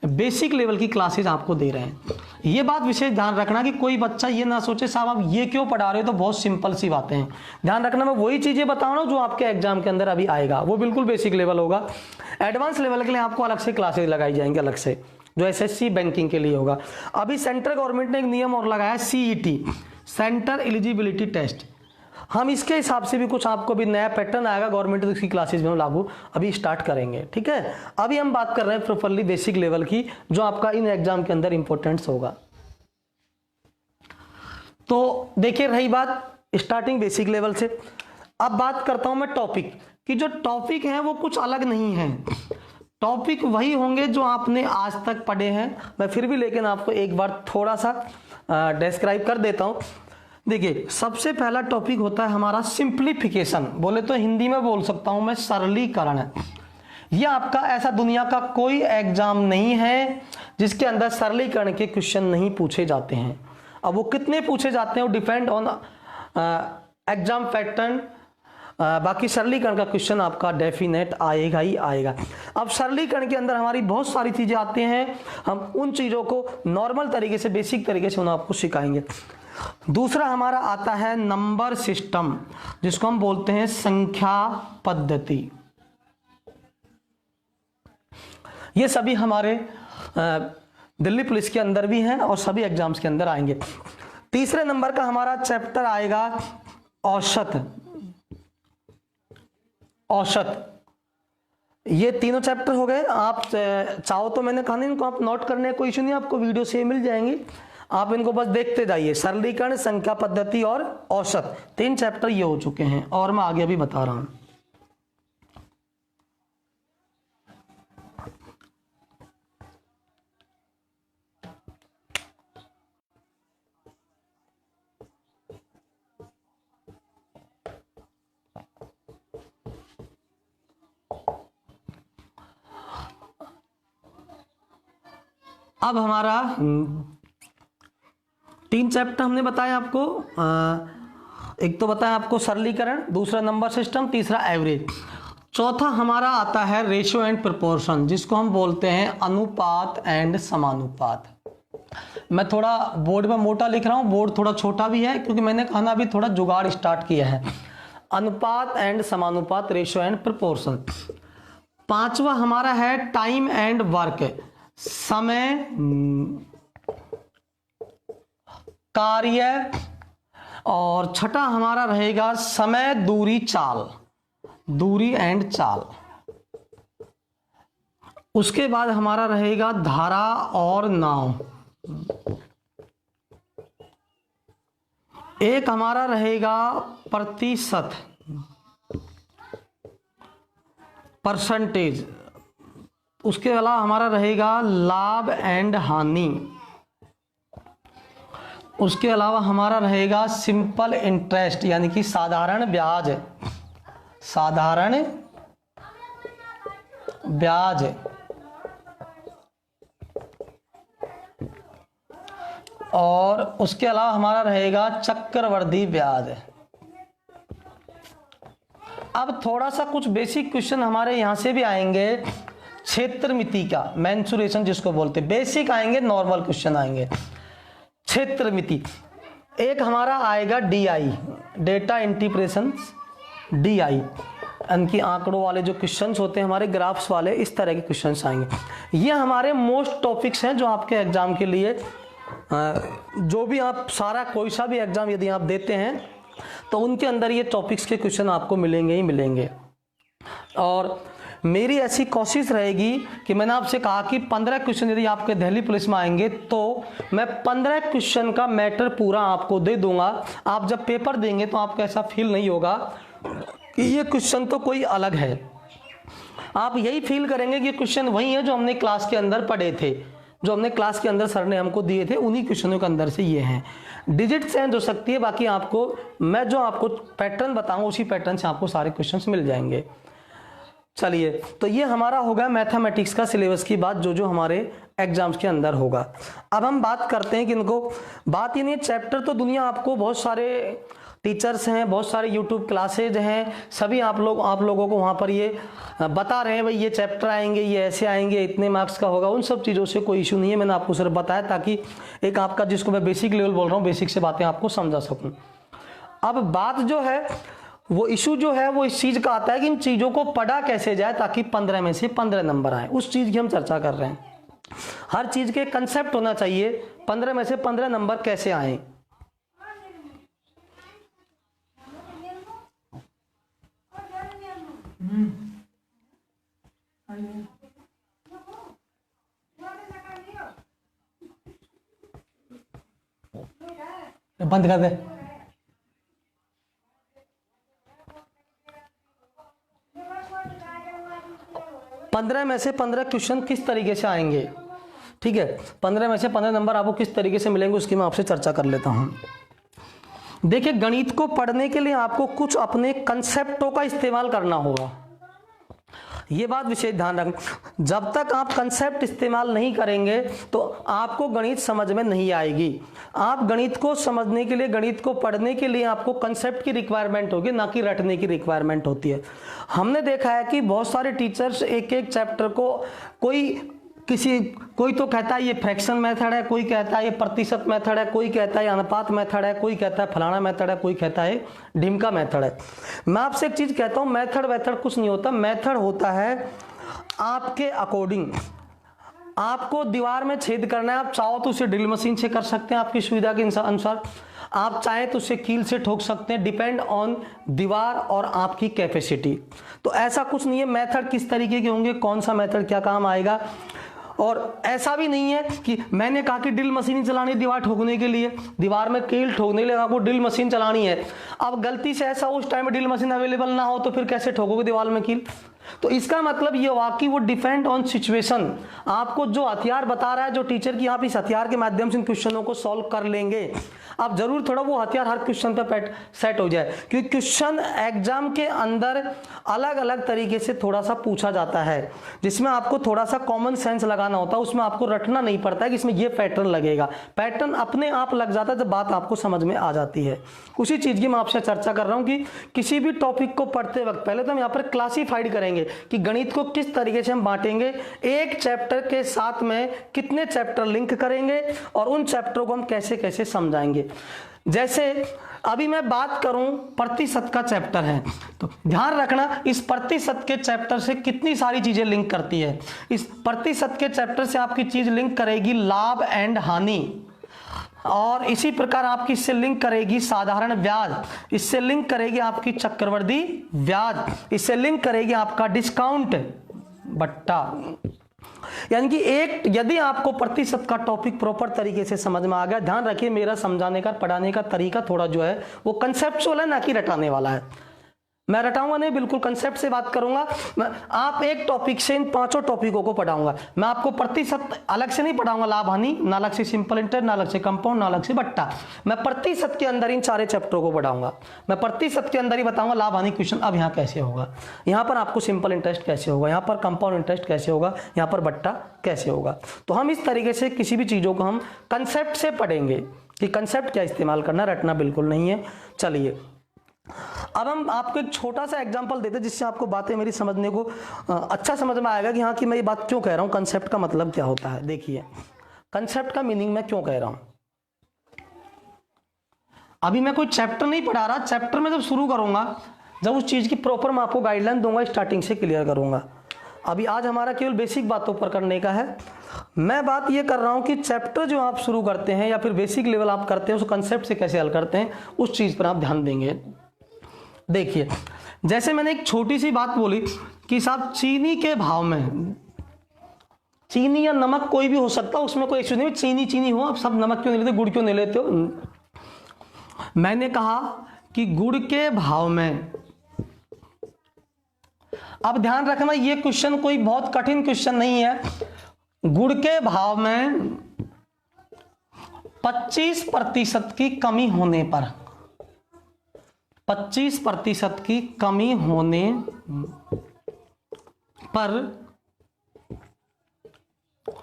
बेसिक लेवल की क्लासेज आपको दे रहे हैं। ये बात विशेष ध्यान रखना कि कोई बच्चा ये ना सोचे साहब आप ये क्यों पढ़ा रहे हो, तो बहुत सिंपल सी बातें हैं। ध्यान रखना, मैं वही चीजें बता रहा हूँ जो आपके एग्जाम के अंदर अभी आएगा, वो बिल्कुल बेसिक लेवल होगा। एडवांस लेवल के लिए आपको अलग से क्लासेज लगाई जाएंगे, अलग से, जो एसएससी बैंकिंग के लिए होगा। अभी सेंट्रल गवर्नमेंट ने एक नियम और लगाया, सीईटी, सेंटर एलिजिबिलिटी टेस्ट। हम इसके हिसाब से भी कुछ आपको भी नया पैटर्न आएगा, गवर्नमेंट की क्लासेज में हम लागू अभी स्टार्ट करेंगे, ठीक है। अभी हम बात कर रहे हैं प्रॉपरली बेसिक लेवल की, जो आपका इन एग्जाम के अंदर इंपॉर्टेंस होगा। तो देखिए रही बात स्टार्टिंग बेसिक लेवल से, अब बात करता हूं मैं टॉपिक कि जो टॉपिक है वो कुछ अलग नहीं है, टॉपिक वही होंगे जो आपने आज तक पढ़े हैं। मैं फिर भी लेकिन आपको एक बार थोड़ा सा डिस्क्राइब कर देता हूं। देखिए सबसे पहला टॉपिक होता है हमारा सिंप्लीफिकेशन, बोले तो हिंदी में बोल सकता हूं मैं सरलीकरण। यह आपका ऐसा दुनिया का कोई एग्जाम नहीं है जिसके अंदर सरलीकरण के क्वेश्चन नहीं पूछे जाते हैं। अब वो कितने पूछे जाते हैं वो डिपेंड ऑन एग्जाम पैटर्न, बाकी सरलीकरण का क्वेश्चन आपका डेफिनेट आएगा ही आएगा। अब सरलीकरण के अंदर हमारी बहुत सारी चीजें आती हैं, हम उन चीजों को नॉर्मल तरीके से, बेसिक तरीके से उन्हें आपको सिखाएंगे। दूसरा हमारा आता है नंबर सिस्टम, जिसको हम बोलते हैं संख्या पद्धति। ये सभी हमारे दिल्ली पुलिस के अंदर भी हैं और सभी एग्जाम्स के अंदर आएंगे। तीसरे नंबर का हमारा चैप्टर आएगा औसत। औसत, ये तीनों चैप्टर हो गए। आप चाहो तो मैंने कहा नहीं, इनको आप नोट करने कोई इशू नहीं, आपको वीडियो से मिल जाएंगे, आप इनको बस देखते जाइए। सरलीकरण, संख्या पद्धति और औसत, 3 चैप्टर ये हो चुके हैं और मैं आगे भी बता रहा हूं। अब हमारा 3 चैप्टर हमने बताया आपको। एक तो बताया आपको सरलीकरण, दूसरा नंबर सिस्टम, तीसरा एवरेज, चौथा हमारा आता है रेशियो एंड प्रोपोर्शन, जिसको हम बोलते हैं अनुपात एंड समानुपात। मैं थोड़ा बोर्ड में मोटा लिख रहा हूँ, बोर्ड थोड़ा छोटा भी है क्योंकि मैंने कहना अभी थोड़ा जुगाड़ स्टार्ट किया है। अनुपात एंड समानुपात, रेशियो एंड प्रोपोर्शन। पांचवा हमारा है टाइम एंड वर्क, समय, कार्य, और छठा हमारा रहेगा समय, दूरी, चाल, दूरी एंड चाल। उसके बाद हमारा रहेगा धारा और नाव। एक हमारा रहेगा प्रतिशत, परसेंटेज। उसके अलावा हमारा रहेगा लाभ एंड हानि। उसके अलावा हमारा रहेगा सिंपल इंटरेस्ट यानी कि साधारण ब्याज, साधारण ब्याज। और उसके अलावा हमारा रहेगा चक्रवृद्धि ब्याज। अब थोड़ा सा कुछ बेसिक क्वेश्चन हमारे यहां से भी आएंगे, क्षेत्रमिति का, मेंसुरेशन जिसको बोलते हैं, बेसिक आएंगे, नॉर्मल क्वेश्चन आएंगे। क्षेत्रमिति एक हमारा आएगा DI, डेटा इंटीग्रेशन, DI यानी आंकड़ों वाले जो क्वेश्चंस होते हैं हमारे, ग्राफ्स वाले, इस तरह के क्वेश्चंस आएंगे। ये हमारे मोस्ट टॉपिक्स हैं जो आपके एग्जाम के लिए, जो भी आप सारा कोई सा भी एग्जाम यदि आप देते हैं तो उनके अंदर ये टॉपिक्स के क्वेश्चन आपको मिलेंगे ही मिलेंगे। और मेरी ऐसी कोशिश रहेगी कि मैंने आपसे कहा कि 15 क्वेश्चन यदि आपके दिल्ली पुलिस में आएंगे तो मैं 15 क्वेश्चन का मैटर पूरा आपको दे दूंगा। आप जब पेपर देंगे तो आपको ऐसा फील नहीं होगा कि ये क्वेश्चन तो कोई अलग है। आप यही फील करेंगे कि क्वेश्चन वही है जो हमने क्लास के अंदर पढ़े थे, जो हमने क्लास के अंदर सर ने हमको दिए थे, उन्हीं क्वेश्चनों के अंदर से ये हैं। डिजिट चेंज हो सकती है, बाकी आपको मैं जो आपको पैटर्न बताऊंगा उसी पैटर्न से आपको सारे क्वेश्चंस मिल जाएंगे। चलिए, तो ये हमारा होगा मैथमेटिक्स का सिलेबस की बात, जो जो हमारे एग्जाम्स के अंदर होगा। अब हम बात करते हैं कि इनको, बात ही नहीं, चैप्टर तो दुनिया आपको बहुत सारे टीचर्स हैं, बहुत सारे यूट्यूब क्लासेज हैं, सभी आप लोगों को वहाँ पर ये बता रहे हैं भाई ये चैप्टर आएंगे, ये ऐसे आएंगे, इतने मार्क्स का होगा। उन सब चीज़ों से कोई इशू नहीं है, मैंने आपको सिर्फ बताया ताकि एक आपका, जिसको मैं बेसिक लेवल बोल रहा हूँ, बेसिक से बातें आपको समझा सकूँ। अब बात जो है वो इशू जो है वो इस चीज़ का आता है कि इन चीज़ों को पढ़ा कैसे जाए ताकि 15 में से 15 नंबर आए, उस चीज़ की हम चर्चा कर रहे हैं। हर चीज़ के कंसेप्ट होना चाहिए, 15 में से 15 नंबर कैसे आए। बंद कर दे। पंद्रह में से 15 क्वेश्चन किस तरीके से आएंगे, ठीक है, 15 में से 15 नंबर आपको किस तरीके से मिलेंगे उसकी मैं आपसे चर्चा कर लेता हूं। देखिए, गणित को पढ़ने के लिए आपको कुछ अपने कंसेप्टों का इस्तेमाल करना होगा, ये बात विशेष ध्यान रखना। जब तक आप कंसेप्ट इस्तेमाल नहीं करेंगे तो आपको गणित समझ में नहीं आएगी। आप गणित को समझने के लिए, गणित को पढ़ने के लिए आपको कंसेप्ट की रिक्वायरमेंट होगी, ना कि रटने की रिक्वायरमेंट होती है। हमने देखा है कि बहुत सारे टीचर्स एक एक चैप्टर को कोई तो कहता है ये फ्रैक्शन मेथड है, कोई कहता है ये प्रतिशत मेथड है, कोई कहता है अनुपात मेथड है, कोई कहता है फलाना मेथड है, कोई कहता है ढिमका मेथड है। मैं आपसे एक चीज कहता हूं, मेथड वेथड कुछ नहीं होता। मेथड होता है आपके अकॉर्डिंग, आपको दीवार में छेद करना है, आप चाहो तो उसे ड्रिल मशीन से कर सकते हैं आपकी सुविधा के अनुसार, आप चाहें तो उसे कील से ठोक सकते हैं, डिपेंड ऑन दीवार और आपकी कैपेसिटी। तो ऐसा कुछ नहीं है मेथड किस तरीके के होंगे, कौन सा मेथड क्या काम आएगा। और ऐसा भी नहीं है कि मैंने कहा कि ड्रिल मशीन चलानी है दीवार ठोकने के लिए, दीवार में कील ठोकने के लिए आपको ड्रिल मशीन चलानी है। अब गलती से ऐसा उस टाइम में ड्रिल मशीन अवेलेबल ना हो तो फिर कैसे ठोकोगे दीवार में कील। तो इसका मतलब ये हुआ कि वो डिपेंड ऑन सिचुएशन, आपको जो हथियार बता रहा है जो टीचर की, आप इस हथियार के माध्यम से इन क्वेश्चनों को सॉल्व कर लेंगे। अब जरूर थोड़ा वो हथियार हर क्वेश्चन पे सेट हो जाए, क्योंकि क्वेश्चन एग्जाम के अंदर अलग अलग तरीके से थोड़ा सा पूछा जाता है, जिसमें आपको थोड़ा सा कॉमन सेंस लगाना होता है, उसमें आपको रटना नहीं पड़ता है कि इसमें ये पैटर्न लगेगा, पैटर्न अपने आप लग जाता है जब बात आपको समझ में आ जाती है। उसी चीज की मैं आपसे चर्चा कर रहा हूं कि किसी भी टॉपिक को पढ़ते वक्त पहले तो हम यहाँ पर क्लासीफाइड करेंगे कि गणित को किस तरीके से हम बांटेंगे, एक चैप्टर के साथ में कितने चैप्टर लिंक करेंगे और उन चैप्टरों को हम कैसे कैसे समझाएंगे। जैसे अभी मैं बात करूं प्रतिशत का चैप्टर है, तो ध्यान रखना इस प्रतिशत के चैप्टर से कितनी सारी चीजें लिंक करती है। इस प्रतिशत के चैप्टर से आपकी चीज लिंक करेगी लाभ एंड हानि, और इसी प्रकार आपकी इससे लिंक करेगी साधारण ब्याज, इससे लिंक करेगी आपकी चक्रवृद्धि ब्याज, इससे लिंक करेगी आपका डिस्काउंट बट्टा। यानी कि एक यदि आपको प्रतिशत का टॉपिक प्रॉपर तरीके से समझ में आ गया, ध्यान रखिए मेरा समझाने का पढ़ाने का तरीका थोड़ा जो है वो कंसेप्चुअल है, ना कि रटाने वाला है। मैं रटाऊंगा नहीं, बिल्कुल कंसेप्ट से बात करूंगा। आप एक टॉपिक से इन पांचों टॉपिकों को पढ़ाऊंगा। मैं आपको प्रतिशत अलग से नहीं पढ़ाऊंगा, लाभ हानि, ना अलग से सिंपल इंटरेस्ट, ना अलग से कंपाउंड, ना अलग से बट्टा। मैं प्रतिशत के अंदर इन सारे चैप्टरों को पढ़ाऊंगा। मैं प्रतिशत के अंदर ही बताऊंगा लाभ हानि क्वेश्चन अब यहाँ कैसे होगा, यहाँ पर आपको सिंपल इंटरेस्ट कैसे होगा, यहाँ पर कंपाउंड इंटरेस्ट कैसे होगा, यहाँ पर बट्टा कैसे होगा। तो हम इस तरीके से किसी भी चीजों को हम कंसेप्ट से पढ़ेंगे कि कंसेप्ट क्या इस्तेमाल करना, रटना बिल्कुल नहीं है। चलिए अब हम आपको एक छोटा सा एग्जांपल देते हैं जिससे आपको बातें मेरी समझने को अच्छा समझ में आएगा कि हाँ कि मैं ये बात क्यों कह रहा हूँ, कंसेप्ट का मतलब क्या होता है। देखिए कंसेप्ट का मीनिंग मैं क्यों कह रहा हूं। अभी मैं कोई चैप्टर नहीं पढ़ा रहा, चैप्टर में जब शुरू करूंगा, जब उस चीज की प्रॉपर मैं आपको गाइडलाइन दूंगा, स्टार्टिंग से क्लियर करूंगा। अभी आज हमारा केवल बेसिक बातों पर करने का है। मैं बात ये कर रहा हूं कि चैप्टर जो आप शुरू करते हैं या फिर बेसिक लेवल आप करते हैं, उस कंसेप्ट से कैसे हल करते हैं, उस चीज पर आप ध्यान देंगे। देखिए जैसे मैंने एक छोटी सी बात बोली कि साहब चीनी के भाव में, चीनी या नमक कोई भी हो सकता है, उसमें कोई इश्यू नहीं, चीनी चीनी हो, आप सब नमक क्यों नहीं लेते, गुड़ क्यों नहीं लेते हो। मैंने कहा कि गुड़ के भाव में, अब ध्यान रखना ये क्वेश्चन कोई बहुत कठिन क्वेश्चन नहीं है। गुड़ के भाव में 25% की कमी होने पर, 25% की कमी होने पर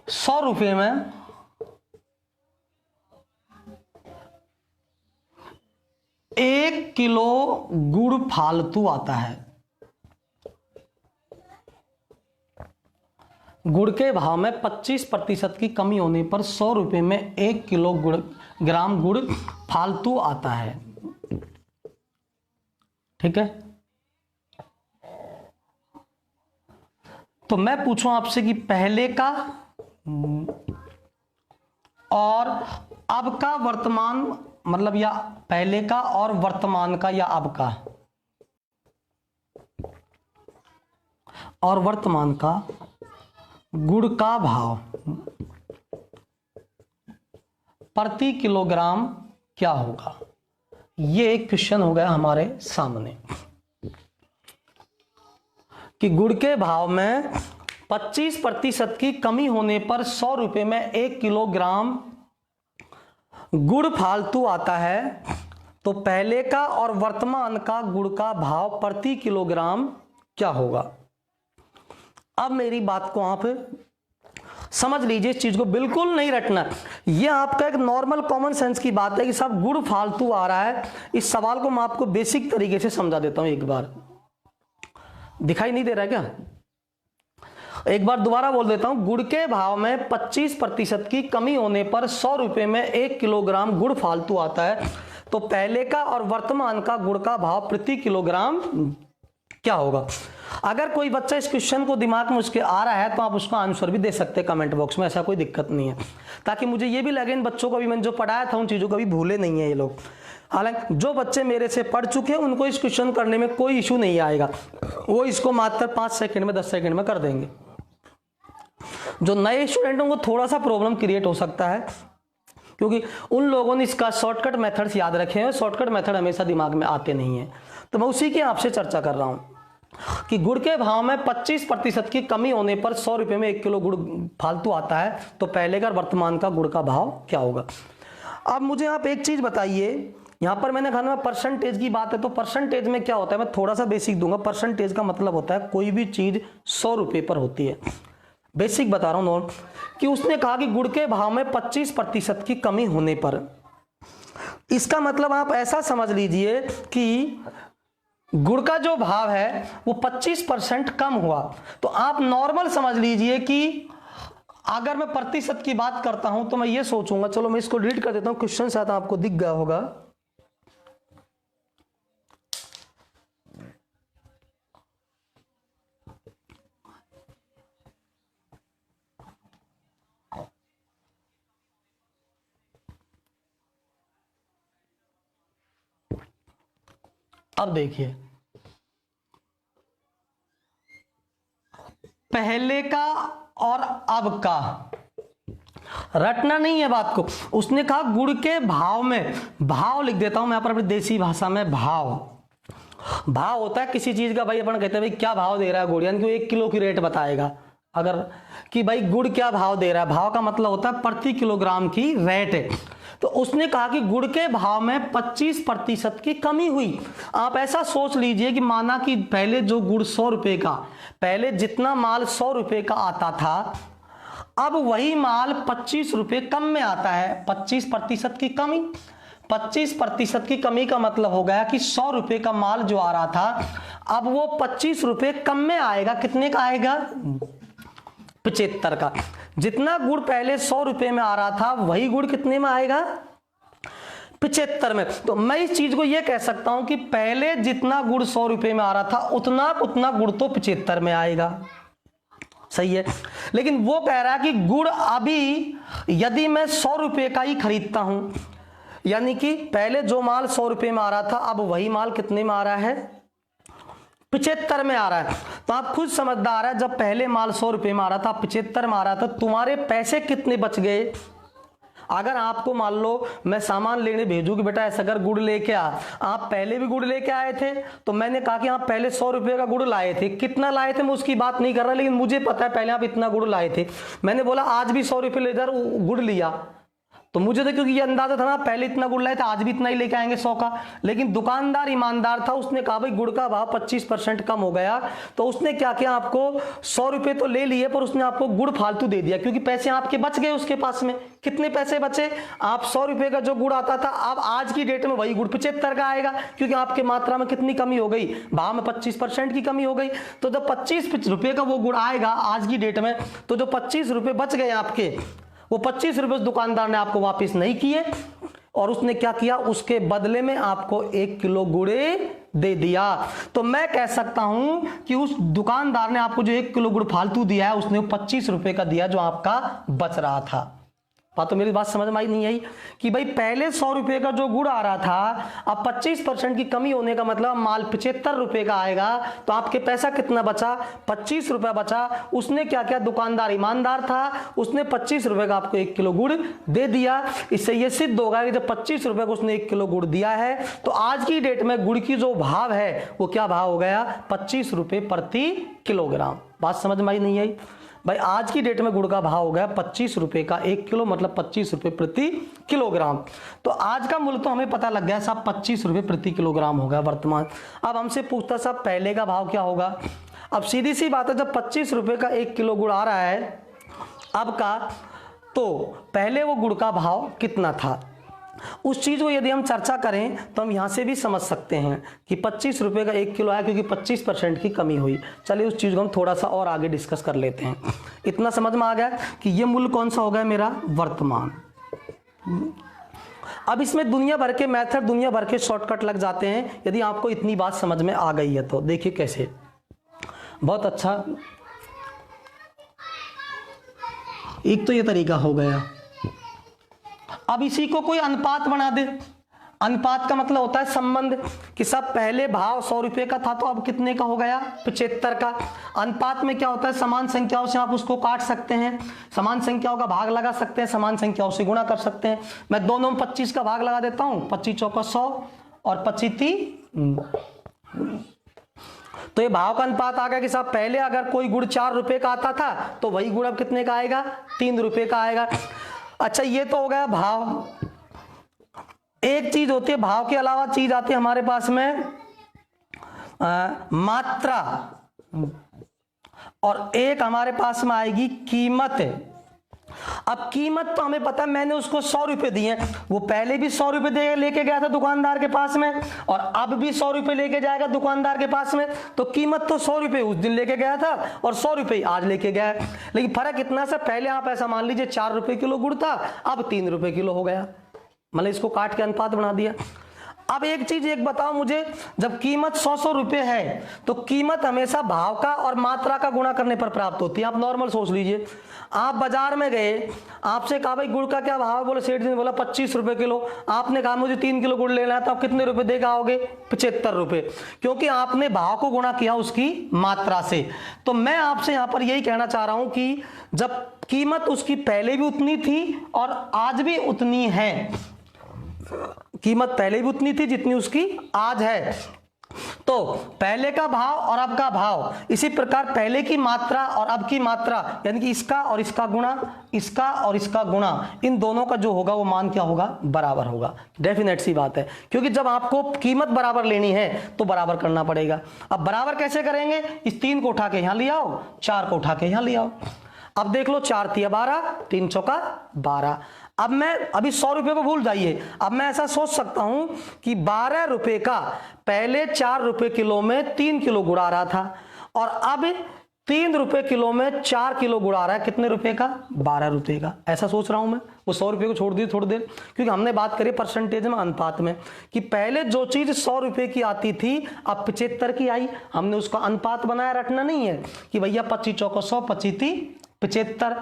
100 रुपये में 1 किलो गुड़ फालतू आता है। गुड़ के भाव में 25% की कमी होने पर 100 रुपये में 1 किलो ग्राम गुड़ फालतू आता है। ठीक है, तो मैं पूछूं आपसे कि पहले का और अब का वर्तमान, मतलब या पहले का और वर्तमान का या अब का और वर्तमान का गुड़ का भाव प्रति किलोग्राम क्या होगा। ये एक क्वेश्चन हो गया हमारे सामने कि गुड़ के भाव में 25% की कमी होने पर 100 रुपये में 1 किलोग्राम गुड़ फालतू आता है, तो पहले का और वर्तमान का गुड़ का भाव प्रति किलोग्राम क्या होगा। अब मेरी बात को आप समझ लीजिए, इस चीज को बिल्कुल नहीं रटना। यह आपका एक नॉर्मल कॉमन सेंस की बात है कि सब गुड़ फालतू आ रहा है। इस सवाल को मैं आपको बेसिक तरीके से समझा देता हूं। एक बार दिखाई नहीं दे रहा है क्या? एक बार दोबारा बोल देता हूं। गुड़ के भाव में 25% की कमी होने पर 100 रुपये में 1 किलोग्राम गुड़ फालतू आता है, तो पहले का और वर्तमान का गुड़ का भाव प्रति किलोग्राम क्या होगा। अगर कोई बच्चा इस क्वेश्चन को दिमाग में उसके आ रहा है तो आप उसका आंसर भी दे सकते हैं कमेंट बॉक्स में, ऐसा कोई दिक्कत नहीं है, ताकि मुझे ये भी लगे इन बच्चों को भी मैंने जो पढ़ाया था उन चीजों को भी भूले नहीं है ये लोग। हालांकि जो बच्चे मेरे से पढ़ चुके हैं उनको इस क्वेश्चन करने में कोई इशू नहीं आएगा, वो इसको मात्र 5 सेकंड में 10 सेकंड में कर देंगे। जो नए स्टूडेंट को थोड़ा सा प्रॉब्लम क्रिएट हो सकता है, क्योंकि उन लोगों ने इसका शॉर्टकट मेथड्स याद रखे हैं, शॉर्टकट मेथड हमेशा दिमाग में आते नहीं है, तो मैं उसी की आपसे चर्चा कर रहा हूं। कि गुड़ के भाव में 25% की कमी होने पर 100 रुपये में 1 किलो गुड़ फालतू आता है, तो पहले का वर्तमान का गुड़ का भाव क्या होगा। अब मुझे आप एक चीज बताइए, यहां पर मैंने कहा ना परसेंटेज की बात है, तो परसेंटेज में क्या होता है, मैं थोड़ा सा बेसिक दूंगा। परसेंटेज का मतलब होता है कोई भी चीज 100 रुपये पर होती है, बेसिक बता रहा हूं नोट, कि उसने कहा कि गुड़ के भाव में 25% की कमी होने पर, इसका मतलब आप ऐसा समझ लीजिए कि गुड़ का जो भाव है वो 25% कम हुआ, तो आप नॉर्मल समझ लीजिए कि अगर मैं प्रतिशत की बात करता हूं तो मैं ये सोचूंगा, चलो मैं इसको डिलीट कर देता हूं, क्वेश्चन शायद आपको दिख गया होगा। अब देखिए, पहले का और अब का रटना नहीं है बात को। उसने कहा गुड़ के भाव में, भाव लिख देता हूं मैं यहां पर अपनी देसी भाषा में, भाव भाव होता है किसी चीज का। भाई अपन कहते हैं भाई क्या भाव दे रहा है गुड़, यानी कि 1 किलो की रेट बताएगा, अगर कि भाई गुड़ क्या भाव दे रहा है, भाव का मतलब होता है प्रति किलोग्राम की रेट है। तो उसने कहा कि गुड़ के भाव में 25% की कमी हुई। आप ऐसा सोच लीजिए कि माना कि पहले जो गुड़ 100 रुपए का, पहले जितना माल 100 रुपए का आता था, अब वही माल 25 रुपए कम में आता है। 25% की कमी, 25% की कमी का मतलब हो गया कि 100 रुपए का माल जो आ रहा था अब वो 25 रुपए कम में आएगा। कितने का आएगा, 75 का। जितना गुड़ पहले 100 रुपए में आ रहा था वही गुड़ कितने में आएगा, 75 में। तो मैं इस चीज को यह कह सकता हूं कि पहले जितना गुड़ 100 रुपए में आ रहा था उतना गुड़ तो 75 में आएगा, सही है। लेकिन वो कह रहा है कि गुड़ अभी यदि मैं 100 रुपए का ही खरीदता हूं, यानी कि पहले जो माल 100 रुपए में आ रहा था अब वही माल कितने में आ रहा है, 75 में आ रहा है। तो आप खुद समझदार है, जब पहले माल 100 रुपए में आ रहा था 75 में आ रहा था, तुम्हारे पैसे कितने बच गए। अगर आपको मान लो मैं सामान लेने भेजू कि बेटा ऐसा अगर गुड़ लेके आ, आप पहले भी गुड़ लेके आए थे, तो मैंने कहा कि आप पहले 100 रुपए का गुड़ लाए थे, कितना लाए थे मैं उसकी बात नहीं कर रहा, लेकिन मुझे पता है पहले आप इतना गुड़ लाए थे। मैंने बोला आज भी 100 रुपए ले जा गुड़ लिया, तो मुझे तो क्योंकि ये अंदाजा था ना पहले इतना गुड़ लाए थे आज भी इतना ही लेके आएंगे 100 का। लेकिन दुकानदार ईमानदार था, उसने कहा भाई गुड़ का भाव 25% कम हो गया, तो उसने क्या किया, आपको 100 रुपए तो ले लिए पर उसने आपको गुड़ फालतू दे दिया, क्योंकि पैसे आपके बच गए उसके पास में। कितने पैसे बचे, आप 100 रुपए का जो गुड़ आता था अब आज की डेट में वही गुड़ 75 का आएगा, क्योंकि आपके मात्रा में कितनी कमी हो गई, भाव में 25% की कमी हो गई। तो जब 25 रुपए का वो गुड़ आएगा आज की डेट में, तो जो 25 रुपए बच गए आपके, वो 25 रुपए उस दुकानदार ने आपको वापस नहीं किए, और उसने क्या किया, उसके बदले में आपको 1 किलो गुड़ दे दिया। तो मैं कह सकता हूं कि उस दुकानदार ने आपको जो 1 किलो गुड़ फालतू दिया है उसने 25 रुपए का दिया जो आपका बच रहा था। बात तो मेरी बात समझ में आई नहीं आई कि भाई पहले 100 रुपए का जो गुड़ आ रहा था अब 25% की कमी होने का मतलब माल 75 रुपए का आएगा, तो आपके पैसा कितना बचा, 25 रुपए बचा। उसने क्या किया, दुकानदार ईमानदार था, उसने 25 रुपए का आपको 1 किलो गुड़ दे दिया। इससे यह सिद्ध होगा कि जब 25 रुपए को उसने 1 किलो गुड़ दिया है तो आज की डेट में गुड़ की जो भाव है वो क्या भाव हो गया, 25 रुपए प्रति किलोग्राम। बात समझ में आई नहीं आई भाई, आज की डेट में गुड़ का भाव हो गया 25 रुपए का 1 किलो, मतलब 25 रुपए प्रति किलोग्राम। तो आज का मूल्य तो हमें पता लग गया साहब 25 रुपए प्रति किलोग्राम हो गया वर्तमान। अब हमसे पूछता साहब पहले का भाव क्या होगा। अब सीधी सी बात है, जब 25 रुपए का 1 किलो गुड़ आ रहा है अब का, तो पहले वो गुड़ का भाव कितना था, उस चीज को यदि हम चर्चा करें तो हम यहां से भी समझ सकते हैं कि 25 रुपए का 1 किलो आया क्योंकि 25% की कमी हुई। चलिए उस चीज को हम थोड़ा सा और आगे डिस्कस कर लेते हैं। इतना समझ में आ गया कि ये मूल्य कौन सा हो गया मेरा, वर्तमान। अब इसमें दुनिया भर के मेथड, दुनिया भर के शॉर्टकट लग जाते हैं, यदि आपको इतनी बात समझ में आ गई है तो। देखिए कैसे, बहुत अच्छा। एक तो ये तरीका हो गया। अब इसी को कोई अनुपात बना दे। अनुपात का मतलब होता है संबंध, कि सब पहले भाव 100 रुपए का था तो अब कितने का हो गया, 75 का। अनुपात में क्या होता है, समान संख्याओं से आप उसको काट सकते हैं, समान संख्याओं का भाग लगा सकते हैं, समान संख्याओं से गुणा कर सकते हैं। मैं दोनों में 25 का भाग लगा देता हूं, 25 चौका 100 और 25 30। तो ये भाव का अनुपात आ गया कि साहब पहले अगर कोई गुड़ 4 रुपए का आता था तो वही गुड़ अब कितने का आएगा, 3 रुपए का आएगा। अच्छा, ये तो हो गया भाव। एक चीज होती है भाव के अलावा, चीज आती है हमारे पास में मात्रा, और एक हमारे पास में आएगी कीमत। अब कीमत तो हमें पता है, मैंने उसको 100 रुपए दिए, वो पहले भी 100 रुपए दे लेके गया था दुकानदार के पास में, और अब भी 100 रुपए लेके जाएगा दुकानदार के पास में। तो कीमत तो 100 रुपए उस दिन लेके गया था और 100 रुपए आज लेके गया है। लेकिन फर्क इतना सा, पहले आप ऐसा मान लीजिए 4 रुपए किलो गुड़ था, अब 3 रुपए किलो हो गया, मतलब इसको काट के अनुपात बना दिया। अब एक चीज एक बताओ मुझे, जब कीमत 100 रुपए है तो कीमत हमेशा भाव का और मात्रा का गुणा करने पर प्राप्त होती है। आप नॉर्मल सोच लीजिए, आप बाजार में गए, आपसे कहा भाई गुड़ का क्या भाव है, बोले सेठ जी ने बोला 25 रुपए किलो। आपने कहा मुझे 3 किलो गुड़ लेना है, तो आप कितने रुपए देकर आओगे, 75 रुपए, क्योंकि आपने भाव को गुणा किया उसकी मात्रा से। तो मैं आपसे यहां पर यही कहना चाह रहा हूं कि जब कीमत उसकी पहले भी उतनी थी और आज भी उतनी है, कीमत पहले भी उतनी थी जितनी उसकी आज है, तो पहले का भाव और अब का भाव, इसी प्रकार पहले की मात्रा और अब की मात्रा, यानी कि इसका और इसका गुणा, इसका और इसका गुणा, इन दोनों का जो होगा वो मान क्या होगा, बराबर होगा। डेफिनेट सी बात है, क्योंकि जब आपको कीमत बराबर लेनी है तो बराबर करना पड़ेगा। अब बराबर कैसे करेंगे, इस 3 को उठा के यहां ले आओ, 4 को उठा के यहां ले आओ। अब देख लो, 4 तिया 12, 3 चौका 12। अब मैं अभी 100 रुपए को भूल जाइए, अब मैं ऐसा सोच सकता हूं कि 12 रुपए का पहले 4 रुपए किलो में 3 किलो गुड़ आ रहा था, और अब 3 रुपए किलो में 4 किलो गुड़ आ रहा है, कितने रुपए का, 12 रुपए का। ऐसा सोच रहा हूं मैं, वो 100 रुपए को छोड़ दी थोड़ी देर, क्योंकि हमने बात करी परसेंटेज में, अनुपात में, कि पहले जो चीज 100 रुपए की आती थी अब 75 की आई। हमने उसका अनुपात बनाया, रखना नहीं है कि भैया 25 चौको 100, 25 थी 75।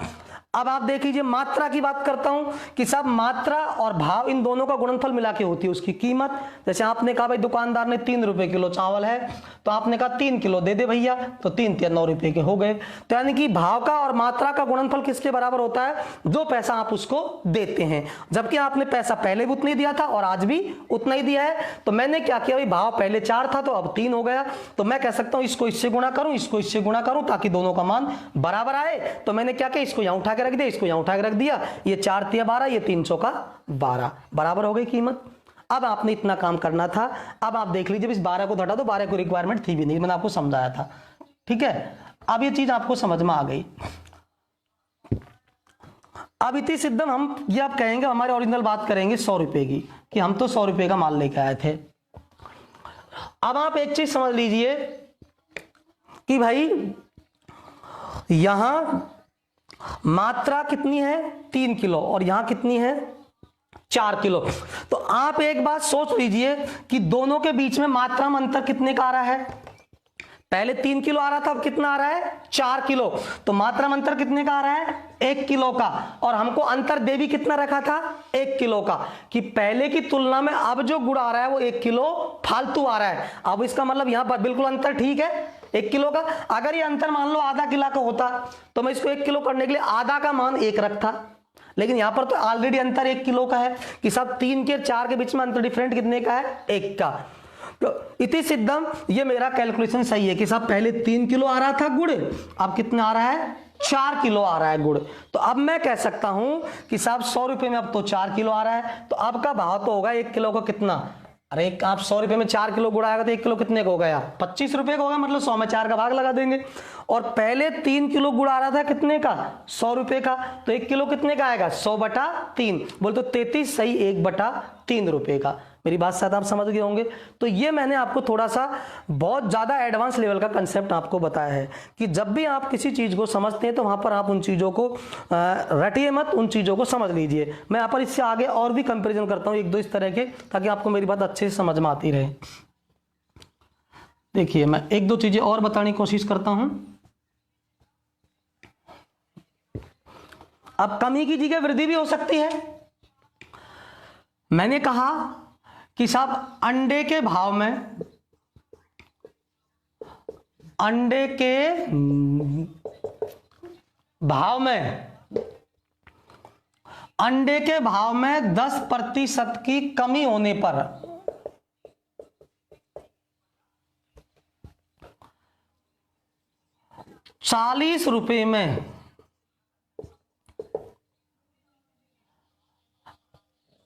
अब आप देख लीजिए, मात्रा की बात करता हूं कि सब मात्रा और भाव, इन दोनों का गुणनफल मिला के होती है उसकी कीमत। जैसे आपने कहा भाई दुकानदार ने 3 रुपए किलो चावल है, तो आपने कहा 3 किलो दे दे भैया, तो 3 तिया 9 रुपए के हो गए। तो यानी कि भाव का और मात्रा का गुणनफल किसके बराबर होता है, जो पैसा आप उसको देते हैं। जबकि आपने पैसा पहले भी उतना ही दिया था और आज भी उतना ही दिया है। तो मैंने क्या किया, भाई भाव पहले 4 था तो अब 3 हो गया, तो मैं कह सकता हूं इसको इससे गुणा करूं, इसको इससे गुणा करूं, ताकि दोनों का मान बराबर आए। तो मैंने क्या किया, इसको यहां उठा के रख दिया, इसको यहां उठा के रख दिया, ये 4 तिया 12, ये 3 चौका 12, बराबर हो गई कीमत। अब आपने इतना काम करना था। अब आप देख लीजिए, इस 12 को हटा दो, 12 को रिक्वायरमेंट थी भी नहीं, मैंने आपको समझाया था, ठीक है। अब ये चीज आपको समझ में आ गई। अब इति सिद्धम हम ये आप कहेंगे, हमारे ओरिजिनल बात करेंगे 100 रुपए की, कि हम तो 100 रुपए का माल लेके आए थे। अब आप एक चीज समझ लीजिए कि भाई यहां मात्रा कितनी है, 3 किलो, और यहां कितनी है, 4 किलो। तो आप एक बात सोच लीजिए कि दोनों के बीच में मात्रा में अंतर कितने का आ रहा है। पहले 3 किलो आ रहा था, अब कितना आ रहा है, 4 किलो। तो मात्रा में अंतर कितने का आ रहा है, 1 किलो का। और हमको अंतर दे भी कितना रखा था, 1 किलो का, कि पहले की तुलना में अब जो गुड़ आ रहा है वो 1 किलो फालतू आ रहा है। अब इसका मतलब यहां पर बिल्कुल अंतर ठीक है 1 किलो का। अगर ये अंतर मान लो आधा किलो का होता तो मैं इसको 1 किलो करने के लिए आधा का मान 1 रखता, लेकिन यहां पर तो ऑलरेडी अंतर 1 किलो का है, कि सब 3 के 4 के बीच में अंतर डिफरेंट कितने का है, 1 का। तो इति सिद्धम, ये मेरा कैलकुलेशन सही है कि साहब पहले 3 किलो आ रहा था गुड़, अब कितना आ रहा है, 4 किलो आ रहा है गुड़। तो अब मैं कह सकता हूं कि साहब 100 रुपए में अब तो 4 किलो आ रहा है, तो अब का भाव तो होगा 1 किलो का कितना, अरे आप 100 रुपए में 4 किलो गुड़ आएगा तो 1 किलो कितने का हो गया, 25 रुपए का होगा, मतलब 100 में 4 का भाग लगा देंगे। और पहले 3 किलो गुड़ आ रहा था कितने का, 100 रुपए का, तो 1 किलो कितने का आएगा, 100/3, बोल तो 33 सही 1/3 रुपए का। मेरी बात शायद आप समझ गए होंगे। तो ये मैंने आपको थोड़ा सा बहुत ज़्यादा एडवांस लेवल का कंसेप्ट आपको बताया है कि जब भी आप किसी चीज़ को समझते हैं तो वहाँ पर आप उन चीज़ों को रटिए मत, उन चीज़ों को समझ लीजिए। मैं यहाँ पर इससे आगे और भी कंपैरिजन करता हूँ 1-2 इस तरह के, ताकि आपको मेरी बात अच्छे से समझ में आती रहे। देखिए मैं 1-2 चीज़ें और बताने की कोशिश करता हूँ। अब कमी की जगह वृद्धि भी हो सकती है। मैंने कहा कि साहब अंडे के भाव में, अंडे के भाव में, अंडे के भाव में 10% की कमी होने पर 40 रुपए में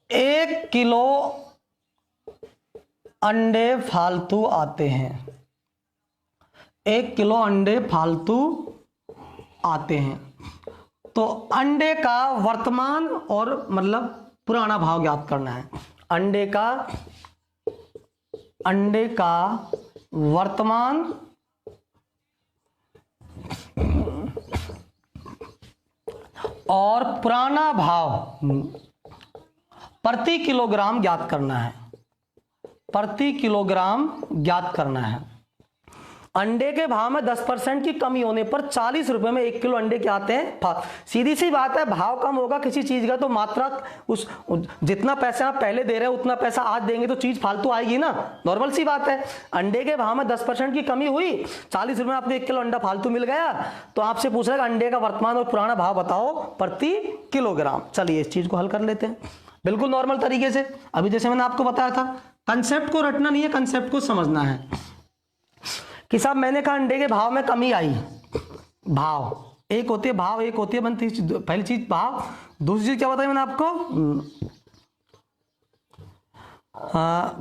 1 किलो अंडे फालतू आते हैं। 1 किलो अंडे फालतू आते हैं। तो अंडे का वर्तमान और मतलब पुराना भाव ज्ञात करना है। अंडे का वर्तमान और पुराना भाव प्रति किलोग्राम ज्ञात करना है। प्रति किलोग्राम ज्ञात करना है। अंडे के भाव में 10% की कमी होने पर 40 रुपए में 1 किलो अंडे के आते हैं। सीधी सी बात है, भाव कम होगा किसी चीज का तो मात्रा उस जितना पैसा आप पहले दे रहे हो उतना पैसा आज देंगे तो चीज फालतू आएगी ना, नॉर्मल सी बात है। अंडे के भाव में 10% की कमी हुई, 40 रुपए में आपको 1 किलो अंडा फालतू मिल गया, तो आपसे पूछ रहा है अंडे का वर्तमान और पुराना भाव बताओ प्रति किलोग्राम। चलिए इस चीज को हल कर लेते हैं बिल्कुल नॉर्मल तरीके से। अभी जैसे मैंने आपको बताया था, कंसेप्ट को रटना नहीं है, कंसेप्ट को समझना है कि साहब मैंने कहा अंडे के भाव में कमी आई। भाव एक होती है, भाव एक होती है, बनती पहली चीज भाव, दूसरी चीज क्या बताई मैंने आपको,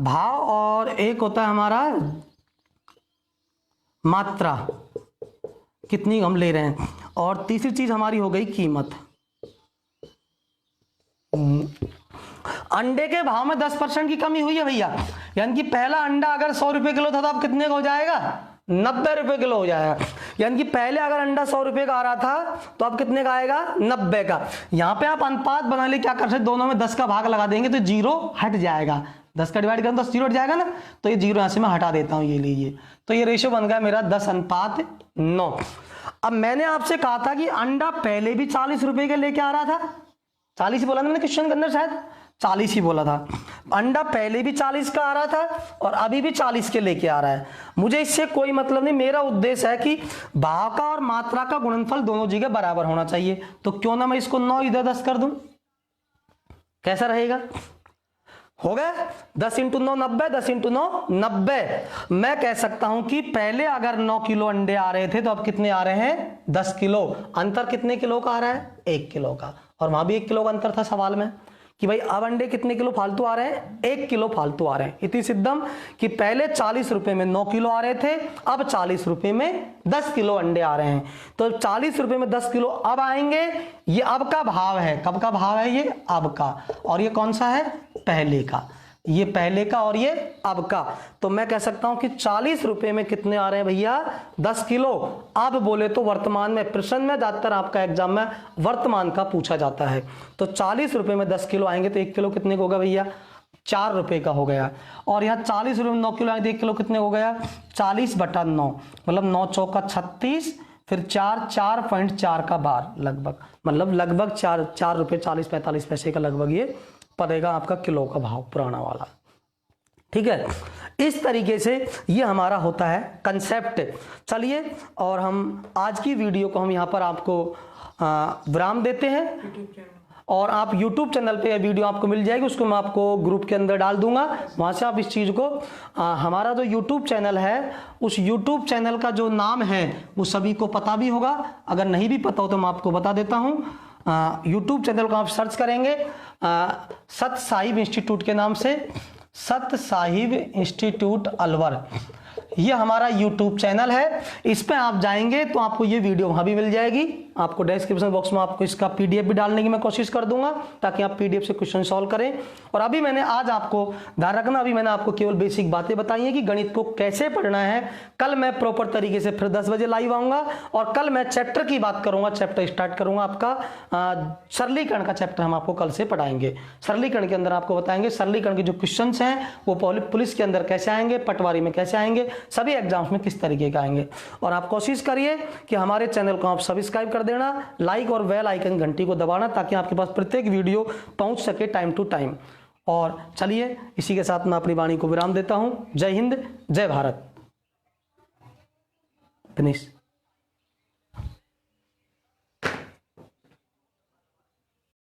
भाव, और एक होता है हमारा मात्रा, कितनी हम ले रहे हैं, और तीसरी चीज हमारी हो गई कीमत। अंडे के भाव में 10% की कमी हुई है भैया, यानी कि पहला अंडा अगर 100 रुपए किलो था तो अब कितने का हो जाएगा, 90 रुपए किलो हो जाएगा। यानी कि पहले अगर अंडा 100 रुपए का आ रहा था तो अब कितने का आएगा, 90 का। यहां पे आप अनुपात बना ले, क्या कर सकते, दोनों में 10 का भाग लगा देंगे तो 0 हट जाएगा। 10 का डिवाइड करें तो 0 हट जाएगा ना, तो ये 0 यहां से मैं हटा देता हूं, ये लीजिए। तो ये रेशियो बन गया मेरा 10:9। अब मैंने आपसे कहा था कि अंडा पहले भी 40 रुपए के लेके आ रहा था, 40 ही बोला ना मैंने क्वेश्चन के अंदर, शायद 40 ही बोला था। अंडा पहले भी 40 का आ रहा था और अभी भी 40 के लेके आ रहा है। मुझे इससे कोई मतलब नहीं, मेरा उद्देश्य है कि भाव का और मात्रा का गुणनफल दोनों जगह बराबर होना चाहिए। तो क्यों ना मैं इसको 9 इधर 10 कर दूं, कैसा रहेगा, हो गया 10 × 9 90, 10 × 9 90। मैं कह सकता हूं कि पहले अगर 9 किलो अंडे आ रहे थे तो अब कितने आ रहे हैं, 10 किलो। अंतर कितने किलो का आ रहा है, 1 किलो का। और वहां भी 1 किलो का अंतर था सवाल में कि भाई अब अंडे कितने किलो फालतू आ रहे हैं, 1 किलो फालतू आ रहे हैं। इतनी सिद्धम कि पहले 40 रुपए में 9 किलो आ रहे थे, अब 40 रुपए में 10 किलो अंडे आ रहे हैं। तो 40 रुपए में 10 किलो अब आएंगे, ये अब का भाव है। कब का भाव है, ये अब का। और ये कौन सा है, पहले का। ये पहले का और ये अब का। तो मैं कह सकता हूं कि 40 रुपए में कितने आ रहे हैं भैया, 10 किलो। अब बोले तो वर्तमान में, प्रश्न में ज्यादातर आपका एग्जाम में वर्तमान का पूछा जाता है। तो 40 रुपए में 10 किलो आएंगे तो 1 किलो कितने का होगा भैया, 4 रुपए का हो गया। और यहाँ 40 रुपए में 9 किलो आएंगे तो 1 किलो कितने हो गया, 40/9, मतलब 9 चौका 36, फिर 4.4 का बार लगभग, मतलब लगभग 4 रुपए 40-45 पैसे का लगभग ये पड़ेगा आपका किलो का भाव पुराना वाला। ठीक है, इस तरीके से ये हमारा होता है कंसेप्ट। चलिए, और हम आज की वीडियो को हम यहाँ पर आपको विराम देते हैं। और आप YouTube चैनल पे वीडियो आपको मिल जाएगी, उसको मैं आपको ग्रुप के अंदर डाल दूंगा, वहां से आप इस चीज़ को हमारा जो YouTube चैनल है, उस YouTube चैनल का जो नाम है वो सभी को पता भी होगा। अगर नहीं भी पता हो तो मैं आपको बता देता हूँ। YouTube चैनल को आप सर्च करेंगे सत साहिब इंस्टीट्यूट के नाम से, सत साहिब इंस्टीट्यूट अलवर, ये हमारा YouTube चैनल है। इस पे आप जाएंगे तो आपको ये वीडियो वहां भी मिल जाएगी। आपको डिस्क्रिप्शन बॉक्स में आपको इसका PDF भी डालने की मैं कोशिश कर दूंगा ताकि आप PDF से क्वेश्चन सॉल्व करें। और अभी मैंने आज आपको ध्यान रखना, अभी मैंने आपको केवल बेसिक बातें बताई हैं कि गणित को कैसे पढ़ना है। कल मैं प्रॉपर तरीके से फिर 10 बजे लाइव आऊंगा और कल मैं चैप्टर की बात करूंगा, चैप्टर स्टार्ट करूंगा आपका सरलीकरण का चैप्टर हम आपको कल से पढ़ाएंगे। सरलीकरण के अंदर आपको बताएंगे सरलीकरण के जो क्वेश्चन हैं वो पुलिस के अंदर कैसे आएंगे, पटवारी में कैसे आएंगे, सभी एग्जाम्स में किस तरीके का आएंगे। और आप कोशिश करिए कि हमारे चैनल को आप सब्सक्राइब कर देना, लाइक और बेल आइकन घंटी को दबाना ताकि आपके पास प्रत्येक वीडियो पहुंच सके टाइम टू टाइम। और चलिए, इसी के साथ मैं अपनी वाणी को विराम देता हूं। जय हिंद, जय भारत। फिनिश।